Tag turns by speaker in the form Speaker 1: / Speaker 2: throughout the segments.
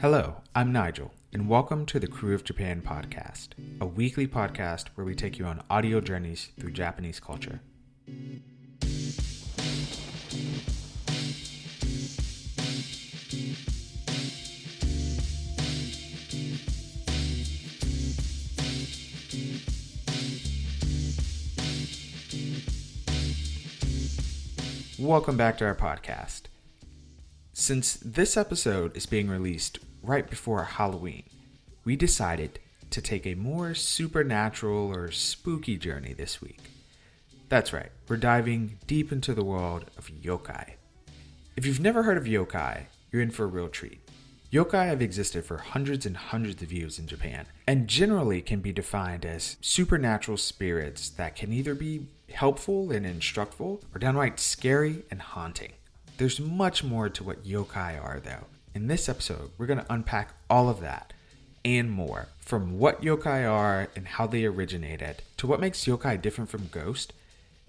Speaker 1: Hello, I'm Nigel, and welcome to the Crew of Japan podcast, a weekly podcast where we take you on audio journeys through Japanese culture. Welcome back to our podcast. Since this episode is being released right before Halloween, we decided to take a more supernatural or spooky journey this week. That's right, we're diving deep into the world of yokai. If you've never heard of yokai, you're in for a real treat. Yokai have existed for hundreds and hundreds of years in Japan, and generally can be defined as supernatural spirits that can either be helpful and instructful, or downright scary and haunting. There's much more to what yokai are, though. In this episode, we're going to unpack all of that and more, from what yokai are and how they originated, to what makes yokai different from ghosts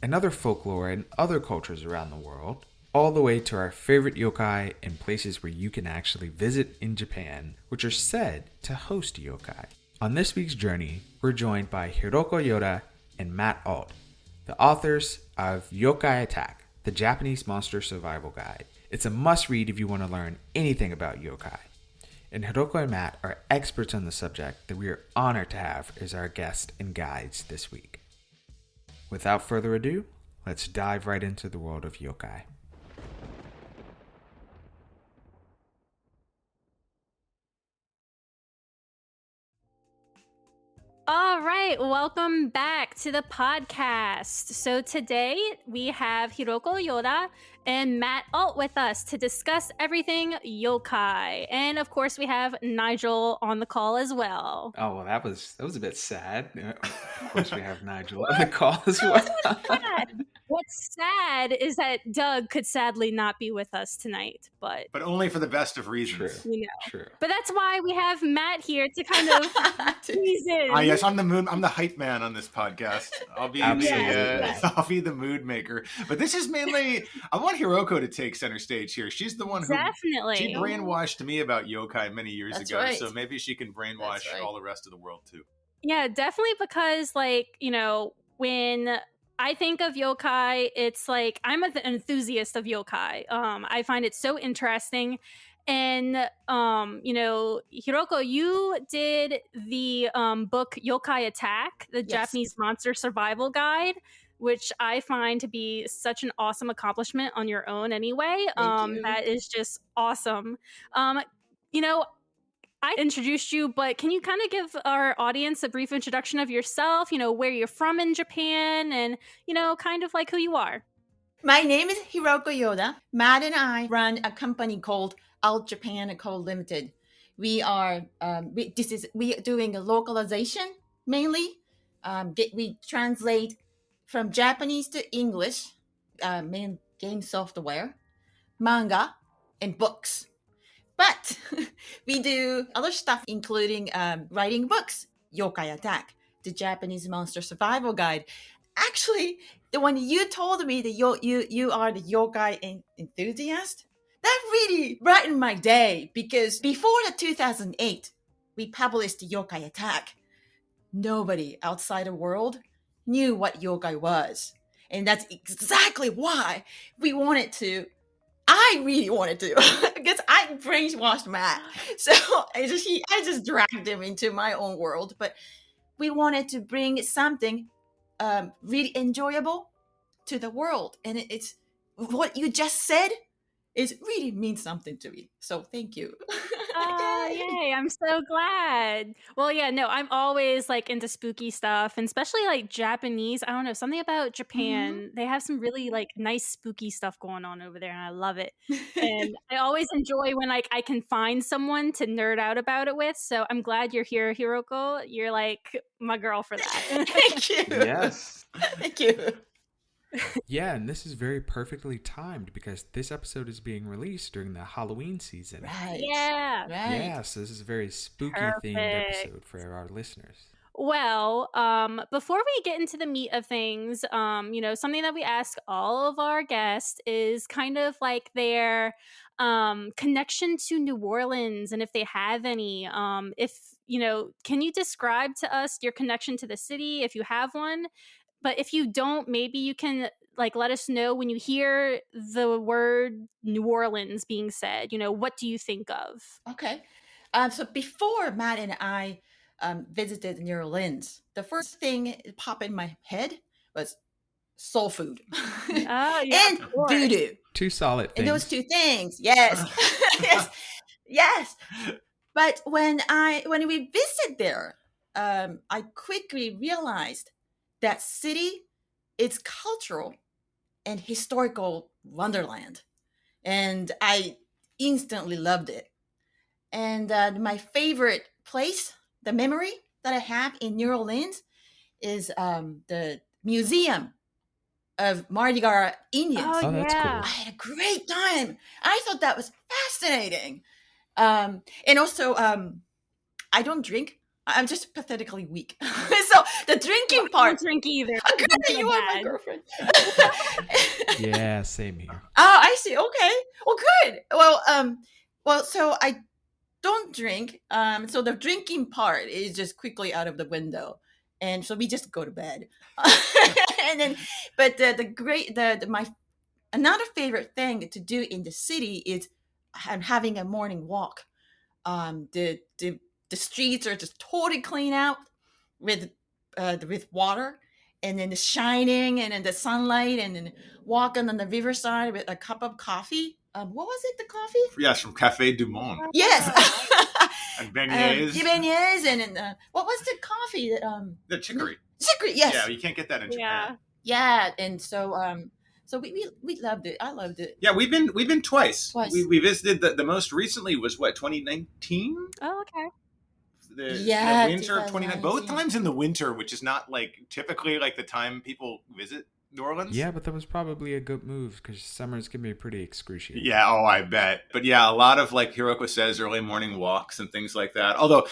Speaker 1: and other folklore in other cultures around the world, all the way to our favorite yokai and places where you can actually visit in Japan, which are said to host yokai. On this week's journey, we're joined by Hiroko Yoda and Matt Alt, the authors of Yokai Attack, the Japanese Monster Survival Guide. It's a must-read if you want to learn anything about yokai. And Hiroko and Matt are experts on the subject that we are honored to have as our guests and guides this week. Without further ado, let's dive right into the world of yokai.
Speaker 2: All right, welcome back to the podcast. So today we have Hiroko Yoda and Matt Alt with us to discuss everything yokai. And of course we have Nigel on the call as well.
Speaker 1: Oh, well, that was a bit sad. Of course we have Nigel on the call as well.
Speaker 2: What's sad is that Doug could sadly not be with us tonight, but
Speaker 3: only for the best of reasons.
Speaker 2: you know.
Speaker 1: True.
Speaker 2: But that's why we have Matt here to kind of tease in.
Speaker 3: Yes, I'm the hype man on this podcast. I'll be I'll be the mood maker. But this is mainly, I want Hiroko to take center stage here. She's the one who
Speaker 2: Definitely.
Speaker 3: she brainwashed me about yokai many years
Speaker 4: That's
Speaker 3: ago.
Speaker 4: right.
Speaker 3: So maybe she can brainwash
Speaker 4: That's right.
Speaker 3: all the rest of the world too.
Speaker 2: Yeah, definitely, because when I think of yokai, it's like I'm an enthusiast of yokai. I find it so interesting. And Hiroko, you did the book Yokai Attack, the
Speaker 4: Yes.
Speaker 2: Japanese Monster Survival Guide, which I find to be such an awesome accomplishment on your own anyway.
Speaker 4: Thank you.
Speaker 2: That is just awesome. I introduced you, but can you kind of give our audience a brief introduction of yourself, where you're from in Japan, and, kind of like who you are?
Speaker 4: My name is Hiroko Yoda. Matt and I run a company called Alt Japan Co. Limited. We are we are doing a localization mainly. We translate from Japanese to English, main game software, manga, and books. But we do other stuff, including writing books, Yokai Attack, the Japanese Monster Survival Guide. Actually, when you told me that you are the yokai enthusiast, that really brightened my day, because before the 2008, we published Yokai Attack. Nobody outside the world knew what yokai was. And that's exactly why I really wanted to, because I brainwashed Matt. So I just dragged him into my own world. But we wanted to bring something really enjoyable to the world. And it's what you just said is really means something to me. So thank you.
Speaker 2: Oh, yay. I'm so glad. Well, yeah, no, I'm always into spooky stuff, and especially Japanese. I don't know, something about Japan. They have some really nice spooky stuff going on over there, and I love it. And I always enjoy when I can find someone to nerd out about it with. So I'm glad you're here, Hiroko. You're my girl for that.
Speaker 4: Thank you.
Speaker 1: Yes.
Speaker 4: Thank you.
Speaker 1: Yeah, and this is very perfectly timed because this episode is being released during the Halloween season.
Speaker 4: Right.
Speaker 2: Yeah.
Speaker 4: Right.
Speaker 1: Yeah, so this is a very spooky themed
Speaker 2: Perfect.
Speaker 1: episode for our listeners.
Speaker 2: Well, before we get into the meat of things, something that we ask all of our guests is kind of like their connection to New Orleans and if they have any. Can you describe to us your connection to the city if you have one? But if you don't, maybe you can like let us know when you hear the word New Orleans being said, what do you think of?
Speaker 4: Okay. So before Matt and I visited New Orleans, the first thing that popped in my head was soul food
Speaker 2: Oh, yeah,
Speaker 4: and
Speaker 2: of course.
Speaker 4: voodoo.
Speaker 1: Two solid
Speaker 4: And those
Speaker 1: things.
Speaker 4: two things, yes, yes, yes. But when we visited there, I quickly realized that city is cultural and historical wonderland, and I instantly loved it. And my favorite place, the memory that I have in New Orleans, is the Museum of Mardi Gras Indians.
Speaker 2: Oh,
Speaker 1: Oh, that's
Speaker 2: yeah.
Speaker 1: cool.
Speaker 4: I had a great time. I thought that was fascinating. And also, I don't drink. I'm just pathetically weak. So the drinking
Speaker 2: I don't
Speaker 4: part.
Speaker 2: drink either.
Speaker 4: Oh, good,
Speaker 2: Don't feel
Speaker 4: you are my
Speaker 2: bad.
Speaker 4: girlfriend.
Speaker 1: Yeah, same here.
Speaker 4: Oh, I see. Okay. Well, good. Well, so I don't drink. So the drinking part is just quickly out of the window, and so we just go to bed. And then, but my another favorite thing to do in the city is having a morning walk. The streets are just totally clean out with water, and then the shining, and then the sunlight, and then walking on the riverside with a cup of coffee. What was it? The coffee?
Speaker 3: Yes, from Café Du Monde
Speaker 4: Yes.
Speaker 3: and beignets.
Speaker 4: Beignets, and then what was the coffee that
Speaker 3: The chicory.
Speaker 4: chicory? Yes.
Speaker 3: Yeah, you can't get that in
Speaker 2: Yeah.
Speaker 3: Japan.
Speaker 4: Yeah, and so we loved it. I loved it.
Speaker 3: Yeah, we've been twice.
Speaker 4: Twice.
Speaker 3: We visited the most recently was what 2019.
Speaker 2: Oh, okay.
Speaker 3: The winter of 2019.
Speaker 4: 2019.
Speaker 3: Both times in the winter, which is not like typically like the time people visit New Orleans.
Speaker 1: Yeah, but that was probably a good move because summers can be pretty excruciating.
Speaker 3: Yeah, oh, I bet. But yeah, a lot of like Hiroko says, early morning walks and things like that. Although,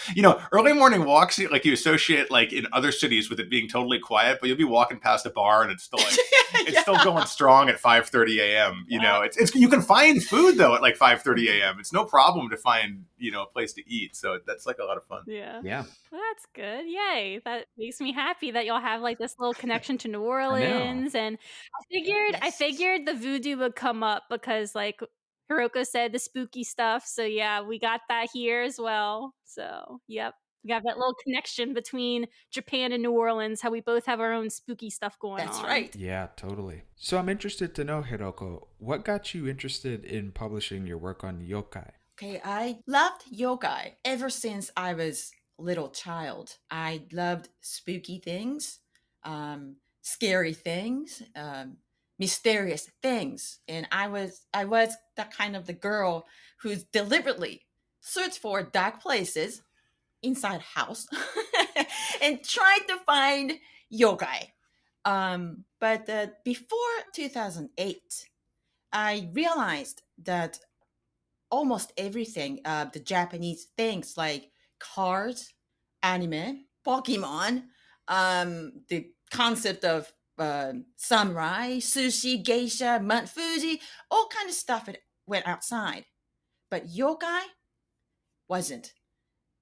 Speaker 3: early morning walks, like you associate like in other cities with it being totally quiet, but you'll be walking past a bar and it's still like it's still going strong at 5:30 a.m. It's you can find food though at like 5:30 a.m. It's no problem to find a place to eat. So that's like a lot of fun.
Speaker 2: Yeah.
Speaker 1: Yeah.
Speaker 2: Well, that's good. Yay. That makes me happy that y'all have like this little connection to New Orleans. And I
Speaker 4: Yes.
Speaker 2: figured the voodoo would come up because like Hiroko said the spooky stuff. So yeah, we got that here as well. So yep. We got that little connection between Japan and New Orleans, how we both have our own spooky stuff going on.
Speaker 4: That's right.
Speaker 1: Yeah, totally. So I'm interested to know, Hiroko, what got you interested in publishing your work on yokai?
Speaker 4: Okay, I loved yogai ever since I was a little child. I loved spooky things, scary things, mysterious things, and I was that kind of the girl who's deliberately searched for dark places inside house and tried to find yogai. But before 2008, I realized that almost everything, the Japanese things like cards, anime, Pokemon, the concept of samurai, sushi, geisha, Mount Fuji, all kind of stuff that went outside. But yokai wasn't.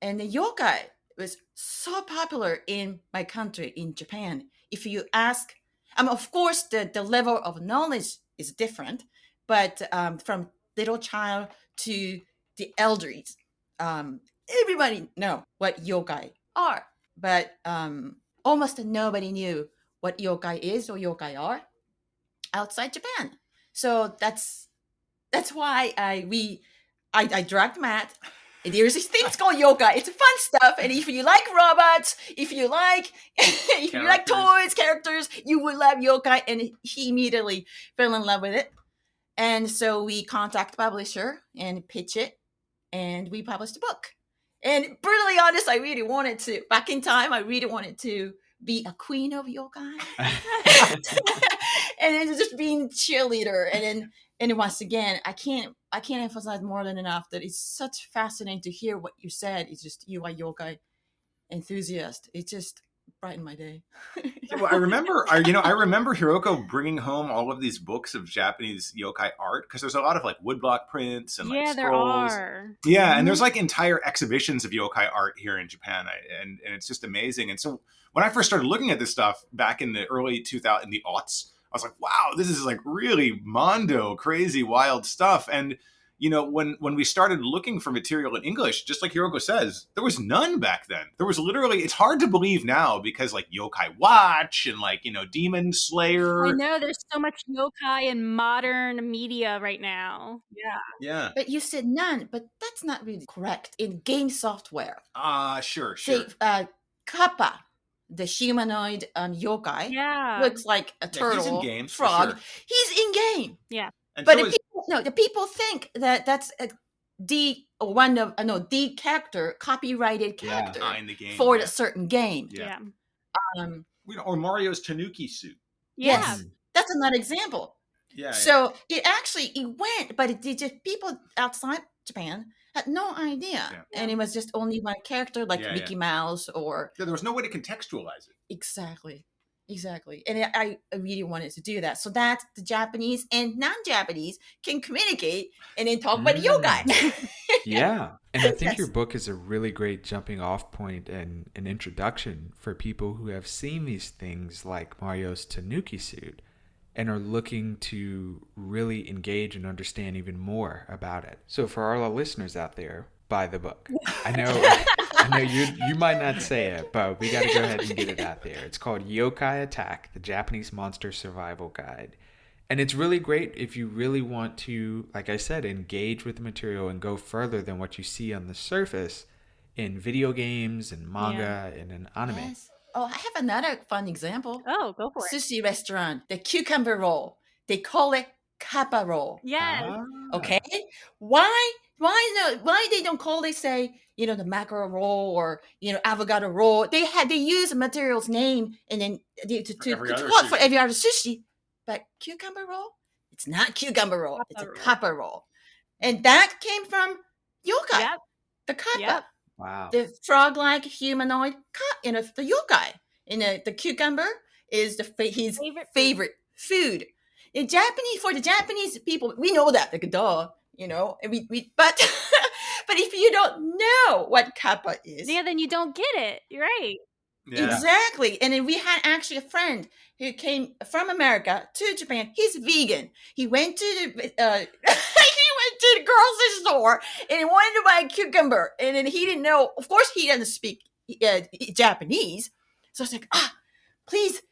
Speaker 4: And the yokai was so popular in my country, in Japan. If you ask, of course, the level of knowledge is different, but from little child to the elders, everybody know what yokai are, but almost nobody knew what yokai is or yokai are outside Japan. So that's why I dragged Matt. There's these things called yokai. It's fun stuff, and if you like robots, if you like toys, characters, you would love yokai. And he immediately fell in love with it. And so we contact publisher and pitch it, and we published a book. And brutally honest, back in time, I really wanted to be a queen of yokai. And then just being cheerleader. And then once again, I can't emphasize more than enough that it's such fascinating to hear what you said. It's just you are yokai enthusiast. It just brightened my day.
Speaker 3: Well, I remember Hiroko bringing home all of these books of Japanese yokai art because there's a lot of like woodblock prints and like
Speaker 2: Yeah, there
Speaker 3: scrolls.
Speaker 2: are.
Speaker 3: Yeah, and there's like entire exhibitions of yokai art here in Japan, and it's just amazing. And so when I first started looking at this stuff back in the early 2000s, in the aughts, I was like, wow, this is like really mondo, crazy, wild stuff. And when we started looking for material in English, just like Hiroko says, there was none back then. There was literally, it's hard to believe now because like Yokai Watch and like, Demon Slayer.
Speaker 2: I know there's so much yokai in modern media right now. Yeah.
Speaker 3: Yeah.
Speaker 4: But you said none, but that's not really correct. In game software,
Speaker 3: Sure.
Speaker 4: say, Kappa, the humanoid yokai,
Speaker 2: Yeah.
Speaker 4: looks like a
Speaker 3: Yeah, he's in
Speaker 4: turtle,
Speaker 3: games, for
Speaker 4: frog.
Speaker 3: sure.
Speaker 4: He's in game.
Speaker 2: Yeah.
Speaker 3: And
Speaker 4: But
Speaker 3: so
Speaker 4: the people think that that's the character, copyrighted character
Speaker 3: in the game.
Speaker 4: for
Speaker 3: yeah.
Speaker 4: a certain game.
Speaker 2: Yeah.
Speaker 3: Or Mario's Tanuki suit.
Speaker 2: Yeah.
Speaker 4: Yes, that's another example.
Speaker 3: Yeah.
Speaker 4: So it went, but it just people outside Japan had no idea,
Speaker 3: Yeah.
Speaker 4: and it was just only one character like
Speaker 3: Yeah,
Speaker 4: Mickey Mouse or
Speaker 3: there was no way to contextualize it.
Speaker 4: exactly. And I really wanted to do that so that the Japanese and non-Japanese can communicate and then talk about yogai.
Speaker 1: Yeah. And I think
Speaker 4: Yes.
Speaker 1: your book is a really great jumping off point and an introduction for people who have seen these things like Mario's Tanuki suit and are looking to really engage and understand even more about it. So for all our listeners out there, buy the book. I know you might not say it, but we got to go ahead and get it out there. It's called Yokai Attack: The Japanese Monster Survival Guide. And it's really great if you really want to, like I said, engage with the material and go further than what you see on the surface in video games and manga and in anime.
Speaker 4: Yes. Oh, I have another fun example.
Speaker 2: Oh, go for it.
Speaker 4: Sushi restaurant, the cucumber roll. They call it kappa roll.
Speaker 2: Yes.
Speaker 1: Ah.
Speaker 4: Okay, why they don't call they say the mackerel roll or avocado roll? They use a material's name and then to
Speaker 3: every other
Speaker 4: call it for
Speaker 3: sushi.
Speaker 4: every other sushi. But cucumber roll, it's not cucumber roll. It's a
Speaker 2: Kappa roll.
Speaker 4: kappa roll, and that came from yokai.
Speaker 2: Yep.
Speaker 4: The kappa,
Speaker 2: Yep.
Speaker 1: Wow.
Speaker 4: the frog-like humanoid, the yokai. And the cucumber is his favorite food. For the Japanese people, we know that, like, duh, and but but if you don't know what kappa is,
Speaker 2: Yeah, then you don't get it. You're right.
Speaker 3: Yeah.
Speaker 4: exactly. And then we had actually a friend who came from America to Japan. He's vegan. He went to the grocery store and he wanted to buy a cucumber, and then he didn't know. Of course, he doesn't speak Japanese, so I was like, please,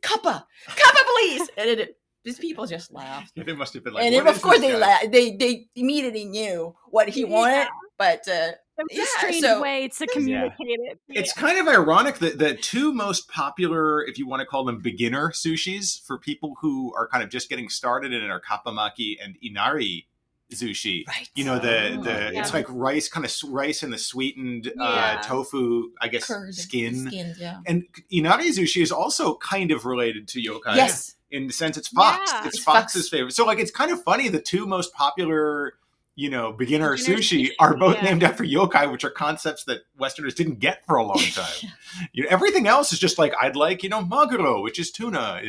Speaker 4: kappa, please. And then these people just laughed.
Speaker 3: Yeah, they must have been like,
Speaker 4: And
Speaker 3: what
Speaker 4: then,
Speaker 3: is
Speaker 4: of course,
Speaker 3: this
Speaker 4: they
Speaker 3: guy?
Speaker 4: laughed. They immediately knew what he wanted, but
Speaker 2: That's
Speaker 4: Yeah,
Speaker 2: a strange
Speaker 4: so-
Speaker 2: way to communicate it.
Speaker 3: It's kind of ironic that the two most popular, if you want to call them beginner sushis for people who are kind of just getting started in it, are kappamaki and inari sushi.
Speaker 4: right.
Speaker 3: It's like rice, kind of rice in the sweetened
Speaker 2: Yeah.
Speaker 3: tofu, I guess,
Speaker 4: Curd,
Speaker 3: skin.
Speaker 4: yeah.
Speaker 3: And inari sushi is also kind of related to yokai.
Speaker 4: Yes.
Speaker 3: In the sense it's Fox.
Speaker 2: Yeah.
Speaker 3: It's
Speaker 4: It's
Speaker 3: Fox's
Speaker 4: Fox.
Speaker 3: favorite. So like it's kind of funny the two most popular, beginner
Speaker 2: Beginner
Speaker 3: sushi
Speaker 2: sushi,
Speaker 3: are both
Speaker 2: yeah.
Speaker 3: named after yokai, which are concepts that Westerners didn't get for a long time. Everything else is just like, I'd like, maguro, which is tuna,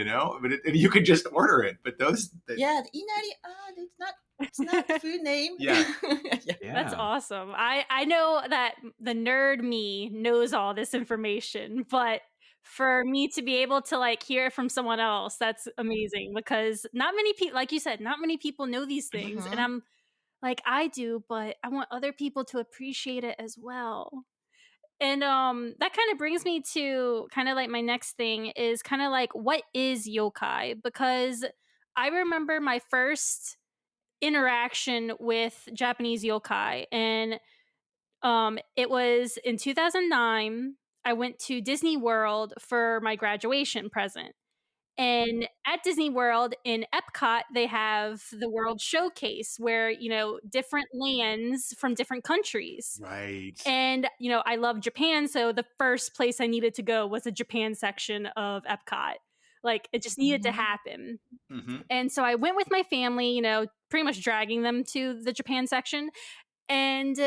Speaker 3: but and you could just order it. But those,
Speaker 4: Yeah, the inari, it's not the food name.
Speaker 3: Yeah.
Speaker 1: Yeah.
Speaker 2: That's awesome. I know that the nerd me knows all this information, but for me to be able to like hear it from someone else, that's amazing, because not many people, like you said, not many people know these things.
Speaker 4: Mhm.
Speaker 2: And I'm like, I do, but I want other people to appreciate it as well. And that kind of brings me to kind of like my next thing is kind of like, what is yokai? Because I remember my first interaction with Japanese yokai, and it was in 2009. I went to Disney World for my graduation present. And at Disney World in Epcot, they have the World Showcase where, different lands from different countries.
Speaker 3: Right.
Speaker 2: And, I love Japan. So the first place I needed to go was the Japan section of Epcot. Like, it just needed to
Speaker 4: Mhm.
Speaker 2: happen.
Speaker 3: hmm
Speaker 2: And so I went with my family, pretty much dragging them to the Japan section. And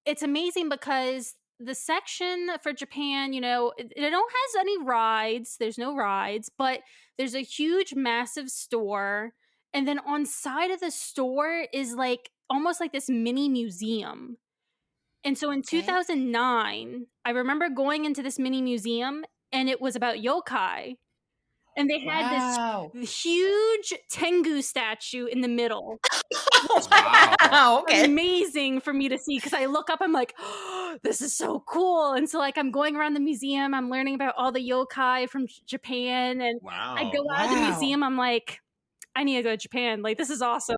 Speaker 2: it's amazing because the section for Japan, it don't has any rides. There's no rides, but there's a huge, massive store. And then on side of the store is like almost like this mini museum. And so in
Speaker 4: Okay.
Speaker 2: 2009, I remember going into this mini museum and it was about yokai. And they had
Speaker 4: Wow.
Speaker 2: this huge Tengu statue in the middle.
Speaker 4: Wow. Okay.
Speaker 2: Amazing for me to see because I look up, I'm like, oh, this is so cool. And so like I'm going around the museum, I'm learning about all the yokai from Japan, and
Speaker 3: Wow.
Speaker 2: I go out of the
Speaker 4: Wow.
Speaker 2: museum, I'm like, I need to go to Japan. Like, this is awesome.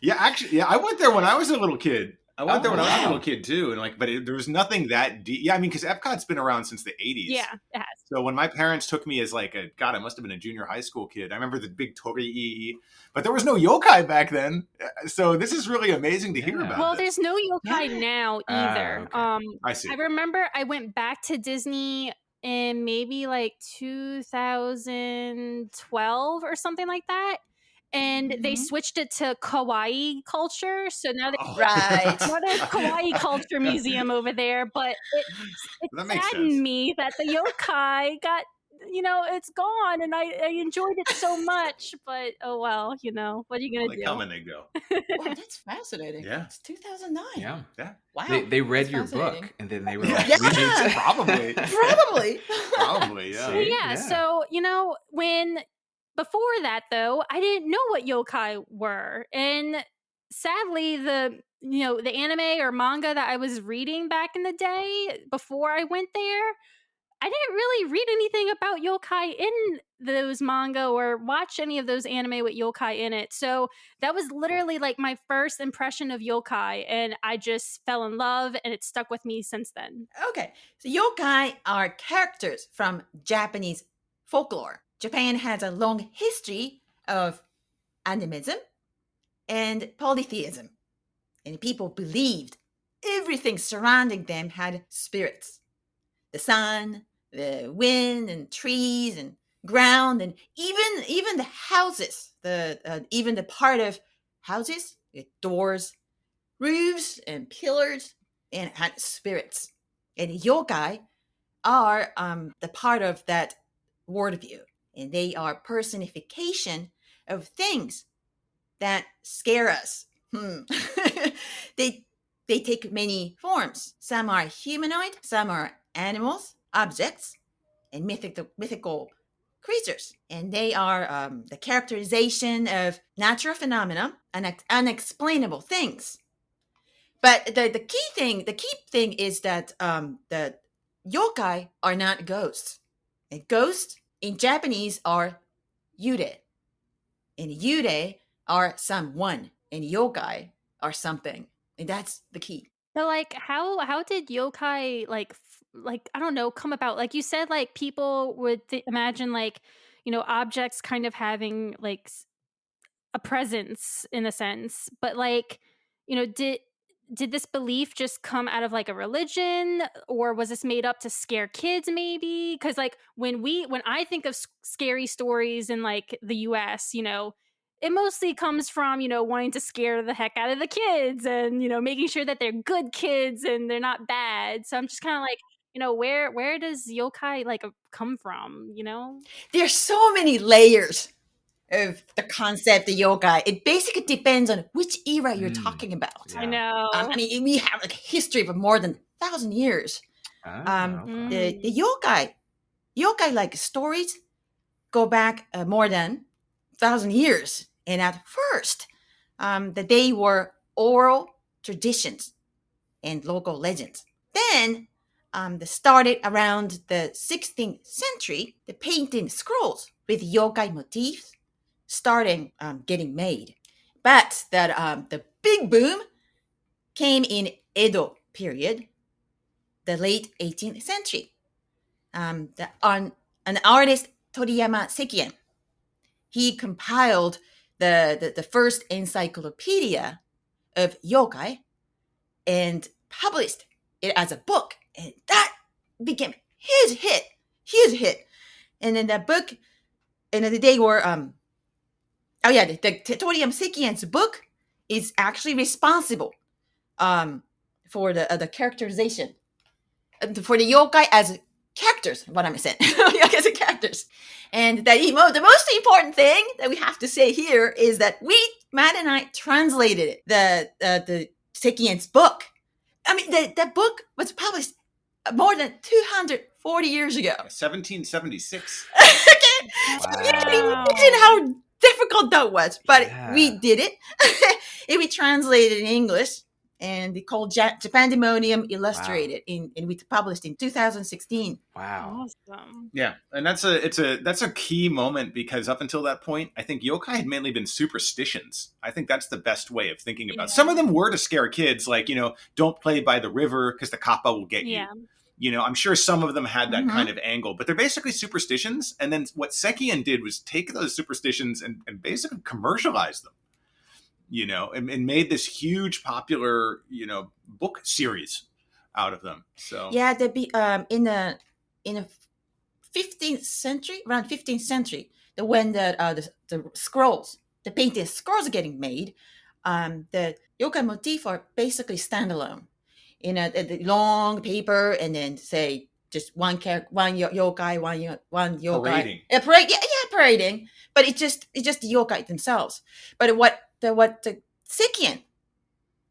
Speaker 3: Yeah, actually, yeah, I went there when I was a little kid. I went there when I was a little kid too, and like, but there was nothing that deep. Yeah, I mean, because Epcot's been around since the '80s.
Speaker 2: Yeah, it has.
Speaker 3: So when my parents took me as like I must have been a junior high school kid. I remember the big torii, but there was no yokai back then. So this is really amazing to hear
Speaker 1: Yeah.
Speaker 3: about.
Speaker 2: Well,
Speaker 3: this.
Speaker 2: there's no yokai
Speaker 4: Yeah.
Speaker 2: now either.
Speaker 1: Okay.
Speaker 3: I see.
Speaker 2: I remember I went back to Disney in maybe like 2012 or something like that. And they
Speaker 4: Mhm.
Speaker 2: switched it to kawaii culture. So now
Speaker 3: Oh.
Speaker 4: Right.
Speaker 2: now there's kawaii culture museum over there. But it
Speaker 3: That makes
Speaker 2: saddened
Speaker 3: sense.
Speaker 2: me that the yokai got, it's gone. And I enjoyed it so much. But oh well, what are you
Speaker 3: Well,
Speaker 2: going
Speaker 3: they
Speaker 2: to
Speaker 3: come
Speaker 2: do?
Speaker 3: and they go.
Speaker 4: Wow, that's fascinating.
Speaker 3: Yeah.
Speaker 4: It's 2009.
Speaker 1: Yeah.
Speaker 4: Wow.
Speaker 1: They read
Speaker 4: that's
Speaker 1: your
Speaker 4: fascinating.
Speaker 1: book and then they were
Speaker 3: Yeah.
Speaker 1: like, we need to
Speaker 3: Probably.
Speaker 4: Probably.
Speaker 3: Probably, yeah.
Speaker 2: Well,
Speaker 1: See?
Speaker 2: yeah.
Speaker 1: Yeah.
Speaker 2: So, before that though, I didn't know what yokai were. And sadly, the anime or manga that I was reading back in the day before I went there, I didn't really read anything about yokai in those manga or watch any of those anime with yokai in it. So that was literally like my first impression of yokai, and I just fell in love, and it stuck with me since then.
Speaker 4: Okay. So yokai are characters from Japanese folklore. Japan has a long history of animism and polytheism. And people believed everything surrounding them had spirits. The sun, the wind, and trees, and ground, and even the houses, even the part of houses, the doors, roofs, and pillars, and had spirits. And yokai are the part of that worldview, and they are personification of things that scare us. They take many forms. Some are humanoid, some are animals, objects, and mythical creatures. And they are the characterization of natural phenomena and unexplainable things. But the key thing is that the yokai are not ghosts. And ghosts in Japanese are yure. And yure are someone, and yokai are something. And that's the key.
Speaker 2: So like how did yokai like I don't know, come about? Like you said, like people would imagine like objects kind of having like a presence in a sense, but like did this belief just come out of like a religion, or was this made up to scare kids maybe? Because like when I think of scary stories in like the US, it mostly comes from wanting to scare the heck out of the kids and making sure that they're good kids and they're not bad. So I'm just kind of like, where does yokai like come from?
Speaker 4: There's so many layers of the concept of yokai. It basically depends on which era you're talking about.
Speaker 1: Yeah.
Speaker 2: I know.
Speaker 4: I mean, we have like a history of more than 1,000 years.
Speaker 1: Okay.
Speaker 4: The yokai like stories go back more than 1,000 years. And at first, that they were oral traditions and local legends. Then they started around the 16th century, the painting scrolls with yokai motifs starting getting made. But that the big boom came in Edo period, the late 18th century. An artist, Toriyama Sekien, he compiled the first encyclopedia of yokai and published it as a book. And that became huge hit. And in that book, and they were, the Toriyama Sekien's book is actually responsible for the characterization. For the yokai as characters, what I'm saying, yokai as characters. And the most important thing that we have to say here is that Matt and I translated the Sekien's book. I mean, that book was published more than 240 years ago.
Speaker 3: 1776.
Speaker 4: Okay,
Speaker 1: Wow.
Speaker 4: so you can imagine how difficult that was, but we did it. And we translated in English, and they called Japan Demonium Illustrated, and we published in 2016.
Speaker 1: Wow.
Speaker 2: Awesome.
Speaker 3: Yeah, and that's a key moment, because up until that point, I think yokai had mainly been superstitions. I think that's the best way of thinking about it. Some of them were to scare kids, like, don't play by the river because the kappa will get you. I'm sure some of them had that kind of angle, but they're basically superstitions. And then what Sekien did was take those superstitions and basically commercialize them, and made this huge popular, book series out of them. So
Speaker 4: yeah, in the 15th century, around 15th century, when the scrolls, the painted scrolls are getting made, the yokai motif are basically standalone in a long paper, and then say just one character, one yokai, one yokai.
Speaker 3: Parading.
Speaker 4: Parading. But it's just the yokai themselves. But what the Sekien,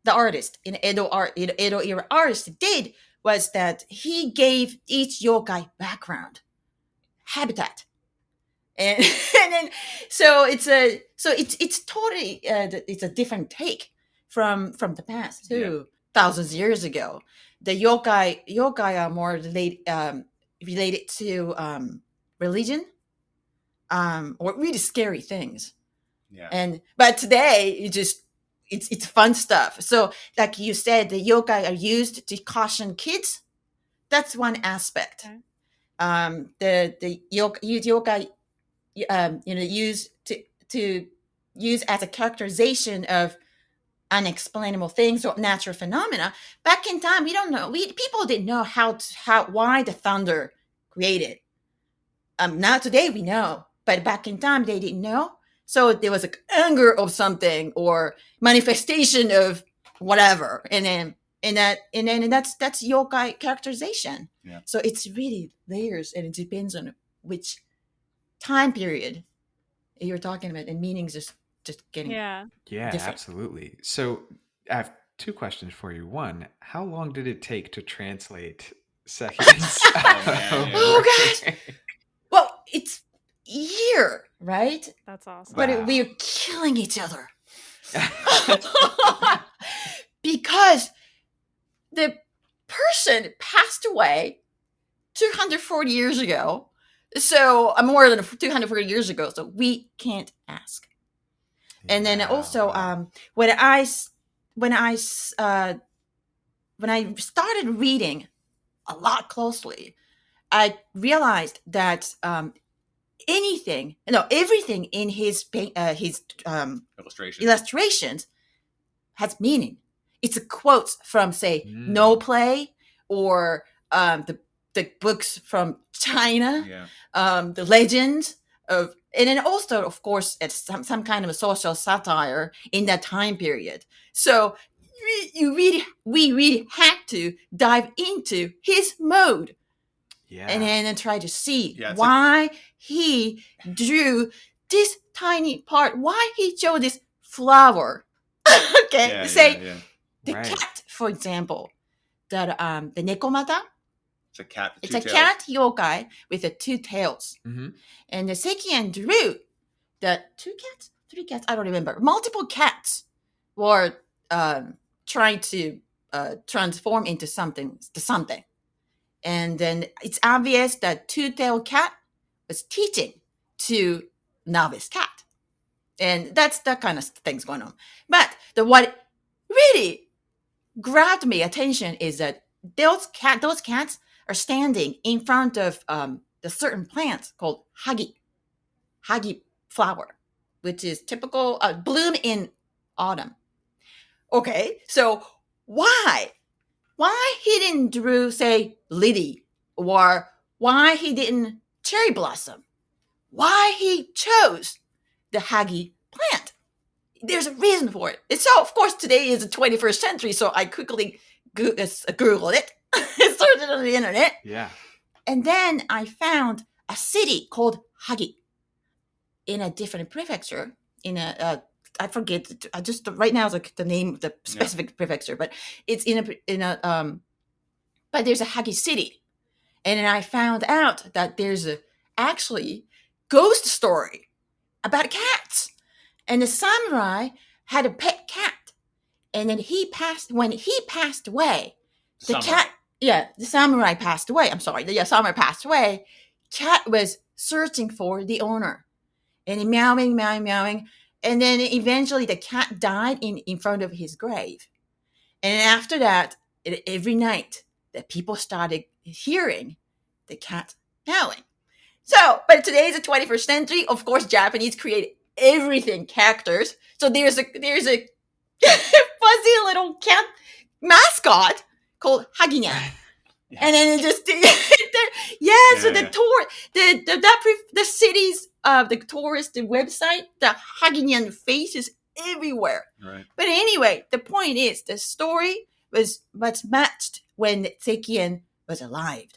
Speaker 4: the artist in Edo era artist, did was that he gave each yokai background, habitat, and then so it's totally it's a different take from the past too. Yeah. Thousands of years ago, the yokai are more related to religion, or really scary things. Yeah. But today it's fun stuff. So like you said, the yokai are used to caution kids. That's one aspect. Okay. The yokai used to use as a characterization of unexplainable things or natural phenomena. Back in time, we don't know. People didn't know why the thunder created. Now today we know, but back in time they didn't know. So there was anger of something or manifestation of whatever, and then that's yokai characterization. Yeah. So it's really layers, and it depends on which time period you're talking about, and meanings just getting
Speaker 1: different. Absolutely. So I have two questions for you. One, how long did it take to translate Sekien's?
Speaker 4: Oh gosh. Well, it's year, right?
Speaker 2: That's awesome.
Speaker 4: But we're killing each other because the person passed away 240 years ago. So more than 240 years ago. So we can't ask. And then also, when I started reading a lot closely, I realized that everything in his illustrations has meaning. It's quotes from, say, No Play, or the books from China, the legends of. And then also, of course, it's some kind of a social satire in that time period. So we really had to dive into his mode, and then try to see why he drew this tiny part, why he showed this flower. Okay, the cat, for example, that the nekomata.
Speaker 3: It's a cat.
Speaker 4: It's a cat yokai with the two tails.
Speaker 1: Mm-hmm.
Speaker 4: And the Sekien drew the three cats, I don't remember. Multiple cats were trying to transform into something. And then it's obvious that two-tailed cat was teaching to novice cat. And that's that kind of things going on. But what really grabbed my attention is that those cats are standing in front of the certain plant called hagi flower, which is typical bloom in autumn. Okay, so why he didn't drew, say, lily, or why he didn't cherry blossom? Why he chose the hagi plant? There's a reason for it. And so, of course, today is the 21st century, so I quickly Googled it, searched it on the internet,
Speaker 1: Yeah.
Speaker 4: and then I found a city called Hagi in a different prefecture. I forget. I just right now is like the name of the specific prefecture, but it's but there's a Hagi city, and then I found out that there's a actually ghost story about cats, and the samurai had a pet cat, and then when he passed away, the samurai passed away. I'm sorry, the samurai passed away. Cat was searching for the owner, and meowing, and then eventually the cat died in front of his grave. And after that, every night that people started hearing the cat meowing. So, but today is the 21st century. Of course, Japanese create everything characters. So there's a fuzzy little cat mascot called Haginyan. Yeah. And then it just so the cities the tourist website, the Haginyan face is everywhere.
Speaker 3: Right.
Speaker 4: But anyway, the point is the story was matched when Sekien was alive.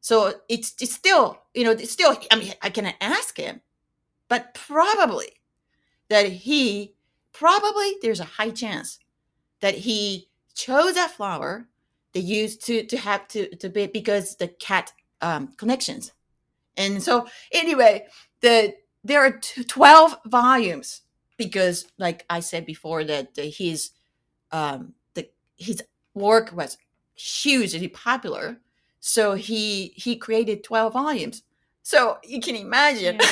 Speaker 4: So it's still, I mean, I can ask him, but probably there's a high chance that he chose that flower they used to be because the cat connections. And so anyway, there are 12 volumes because, like I said before, that his work was hugely popular. So he created 12 volumes. So you can imagine each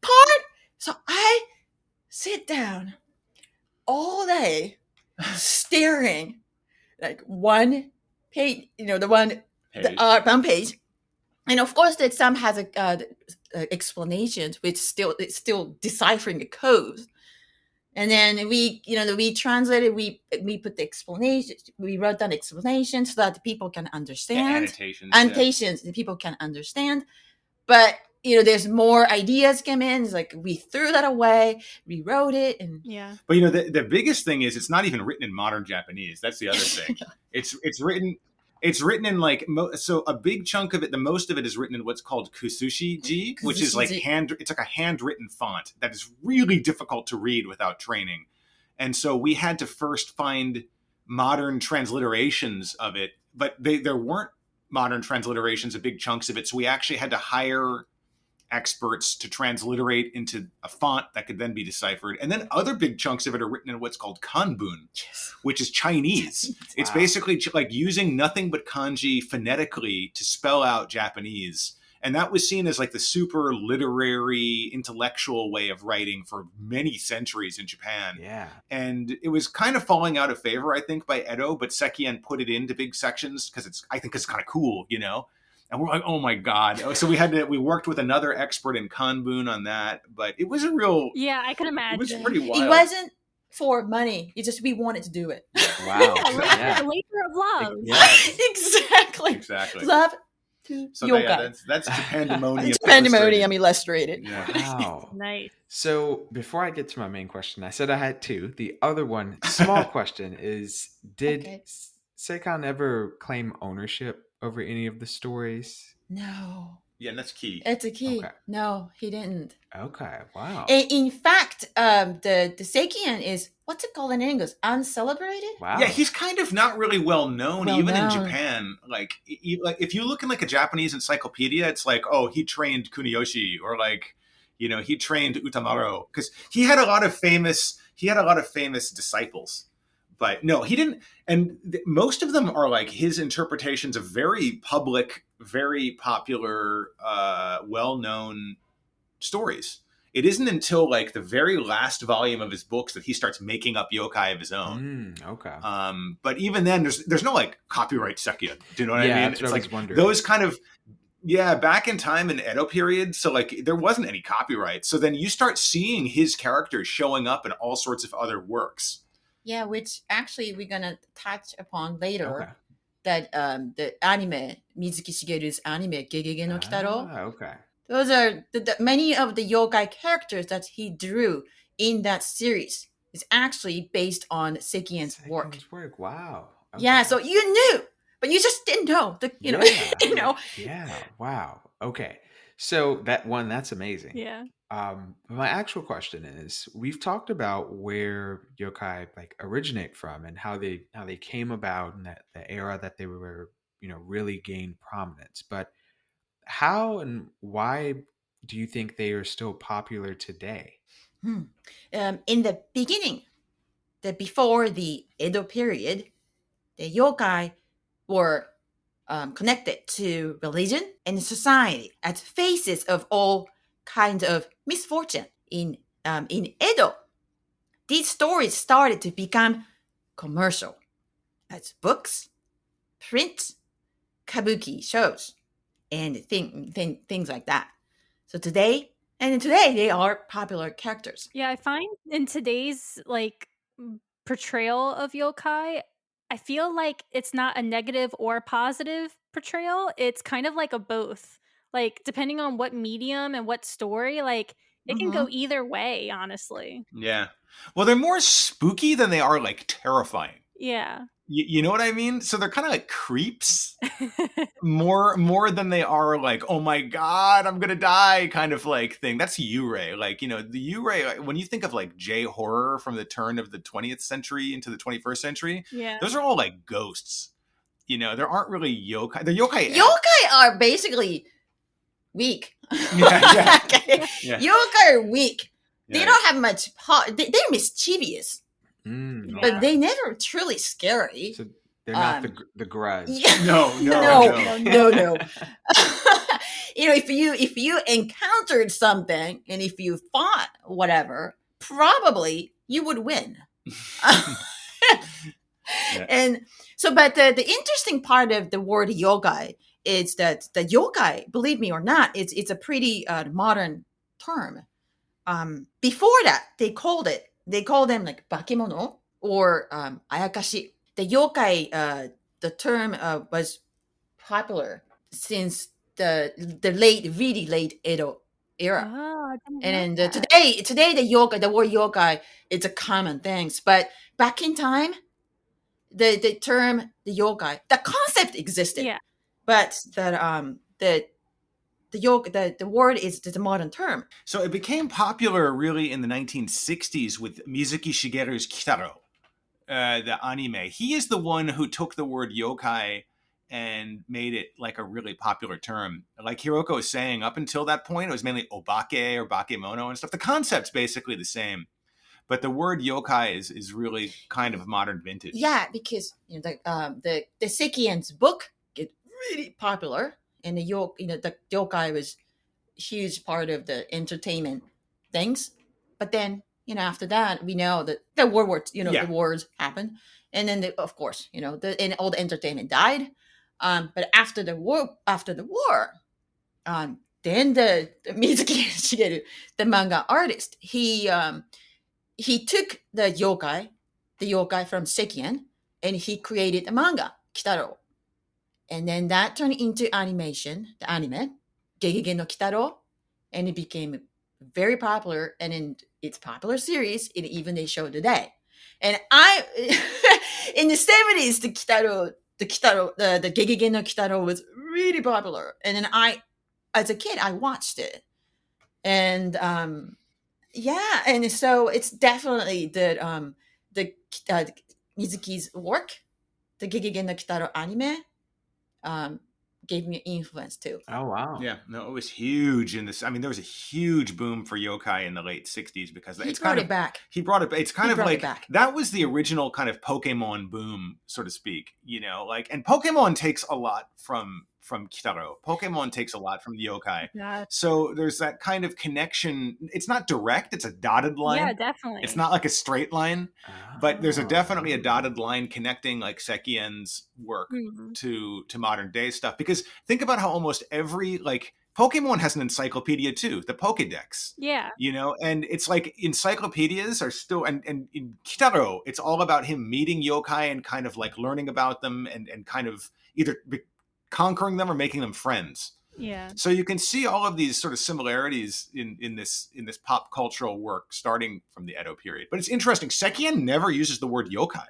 Speaker 4: part. So I sit down all day staring like one page, one page. And of course that some has explanations, which it's still deciphering the code. And then we translated, we put the explanation, we wrote down explanations so that people can understand. Annotations, and people can understand. But there's more ideas came in. It's like we threw that away, rewrote it, and
Speaker 3: But the biggest thing is it's not even written in modern Japanese. That's the other thing. It's written in like so a big chunk of it. The most of it is written in what's called kusushi-ji, which is like it's like a handwritten font that is really difficult to read without training. And so we had to first find modern transliterations of it, but there weren't modern transliterations of big chunks of it. So we actually had to hire experts to transliterate into a font that could then be deciphered. And then other big chunks of it are written in what's called kanbun, which is Chinese. Wow. It's basically like using nothing but kanji phonetically to spell out Japanese. And that was seen as like the super literary, intellectual way of writing for many centuries in Japan.
Speaker 1: Yeah.
Speaker 3: And it was kind of falling out of favor, I think, by Edo, but Sekien put it into big sections because I think it's kind of cool, And we're like, oh my God. So we worked with another expert in kanbun on that, but it was a real...
Speaker 2: Yeah, I can imagine.
Speaker 3: It was pretty wild.
Speaker 4: It wasn't for money. It's just we wanted to do it.
Speaker 1: Wow.
Speaker 2: The labor of love.
Speaker 4: Yeah. Exactly. Love to yoga.
Speaker 3: That's Japandemonium.
Speaker 4: Japandemonium illustrated.
Speaker 3: Yeah.
Speaker 1: Wow.
Speaker 2: Nice.
Speaker 1: So before I get to my main question, I said I had two. The other one, small question, is did Seikon ever claim ownership over any of the stories?
Speaker 4: No.
Speaker 3: Yeah, and that's key.
Speaker 4: It's a key.
Speaker 1: Okay.
Speaker 4: No, he didn't.
Speaker 1: Okay, wow.
Speaker 4: In fact, the Sekien is, what's it called in English? Uncelebrated?
Speaker 1: Wow.
Speaker 3: Yeah, he's kind of not really well known in Japan. Like if you look in like a Japanese encyclopedia, it's like, oh, he trained Kuniyoshi, or like, he trained Utamaro, because he had a lot of famous disciples. But no, he didn't. And most of them are like his interpretations of very public, very popular, well-known stories. It isn't until like the very last volume of his books that he starts making up yokai of his own.
Speaker 1: Okay.
Speaker 3: But even then, there's no like copyright Sekien. Do you know what I mean?
Speaker 1: That's what I was wondering.
Speaker 3: Those kind of, back in time in Edo period. So like there wasn't any copyright. So then you start seeing his characters showing up in all sorts of other works.
Speaker 4: Yeah, which actually we're gonna touch upon later. Okay. That the anime, Mizuki Shigeru's anime, Gegege no Kitaro.
Speaker 1: Okay.
Speaker 4: Those are many of the yokai characters that he drew in that series. is actually based on Sekien's work.
Speaker 1: Sekien's work. Wow.
Speaker 4: Yeah,
Speaker 1: Okay.
Speaker 4: so you knew, but you just didn't know.
Speaker 1: Yeah. Yeah. Wow. Okay. So that's amazing.
Speaker 2: Yeah.
Speaker 1: My actual question is, we've talked about where yokai like originate from and how they came about and that the era that they were, really gained prominence. But how and why do you think they are still popular today?
Speaker 4: In the beginning, before the Edo period, the yokai were connected to religion and society as faces of all kinds of misfortune. In Edo, these stories started to become commercial as books, print, kabuki shows, and things like that. So today they are popular characters.
Speaker 2: Yeah, I find in today's like portrayal of yokai, I feel like it's not a negative or positive portrayal. It's kind of like a both. Like depending on what medium and what story, like it can go either way, honestly.
Speaker 3: Yeah. Well, they're more spooky than they are like terrifying.
Speaker 2: Yeah.
Speaker 3: You know what I mean? So they're kind of like creeps more than they are like, oh my god, I'm gonna die kind of like thing. That's Yurei. Like, the Yurei, when you think of like J horror from the turn of the 20th century into the 21st century,
Speaker 2: Yeah.
Speaker 3: those are all like ghosts. There aren't really yokai. The yokai.
Speaker 4: Yokai are basically weak.
Speaker 3: Yeah.
Speaker 4: Okay.
Speaker 3: Yeah.
Speaker 4: Yokai are weak.
Speaker 3: Yeah.
Speaker 4: They don't have much they're mischievous,
Speaker 1: Okay.
Speaker 4: but they never truly scary.
Speaker 1: So they're not the grudge.
Speaker 4: Yeah.
Speaker 3: No.
Speaker 4: No. If you encountered something and if you fought whatever, probably you would win.
Speaker 3: Yeah.
Speaker 4: And so, but the interesting part of the word yokai is that the yokai, believe me or not, it's a pretty modern term. Before that, they called them like bakemono or ayakashi. The yokai, the term was popular since the really late Edo era.
Speaker 2: Oh, I didn't
Speaker 4: And
Speaker 2: know
Speaker 4: then
Speaker 2: that.
Speaker 4: today the word yokai, it's a common thing. But back in time, the term the yokai, the concept existed.
Speaker 2: Yeah.
Speaker 4: But the word is the modern term.
Speaker 3: So it became popular really in the 1960s with Mizuki Shigeru's Kitaro, the anime. He is the one who took the word yokai and made it like a really popular term. Like Hiroko was saying, up until that point, it was mainly obake or bakemono and stuff. The concept's basically the same. But the word yokai is really kind of modern vintage.
Speaker 4: Yeah, because the Sekien's book get really popular, and the yokai was a huge part of the entertainment things. But then after that, we know that the World War the wars happened, and then of course and all the entertainment died. But after the war, then the Mizuki Shigeru, the manga artist, he took the yokai from Sekien, and he created a manga, Kitaro. And then that turned into animation, the anime, Gegege no Kitaro, and it became very popular. And in its popular series, even they show today. And in the 70s, the Gegege no Kitaro was really popular. And then as a kid, I watched it. And yeah, and so it's definitely the Mizuki's work, the Gegege no Kitaro anime, gave me influence too.
Speaker 1: Oh wow!
Speaker 3: Yeah, no, it was huge in this. I mean, there was a huge boom for yokai in the late '60s because
Speaker 4: He brought it back.
Speaker 3: He brought it. It's kind
Speaker 4: He
Speaker 3: of
Speaker 4: brought
Speaker 3: like
Speaker 4: it back.
Speaker 3: that was the original kind of Pokemon boom, so to speak. And Pokemon takes a lot from Kitaro. Pokemon takes a lot from the yokai.
Speaker 2: Yeah.
Speaker 3: So there's that kind of connection. It's not direct. It's a dotted line.
Speaker 2: Yeah, definitely.
Speaker 3: It's not like a straight line, but there's definitely a dotted line connecting like Sekien's work to modern day stuff. Because think about how almost every like Pokemon has an encyclopedia too, the Pokédex.
Speaker 2: Yeah.
Speaker 3: And it's like encyclopedias are still, and in Kitaro, it's all about him meeting yokai and kind of like learning about them and kind of either conquering them or making them friends.
Speaker 2: Yeah.
Speaker 3: So you can see all of these sort of similarities in this pop cultural work starting from the Edo period. But it's interesting. Sekien never uses the word yokai.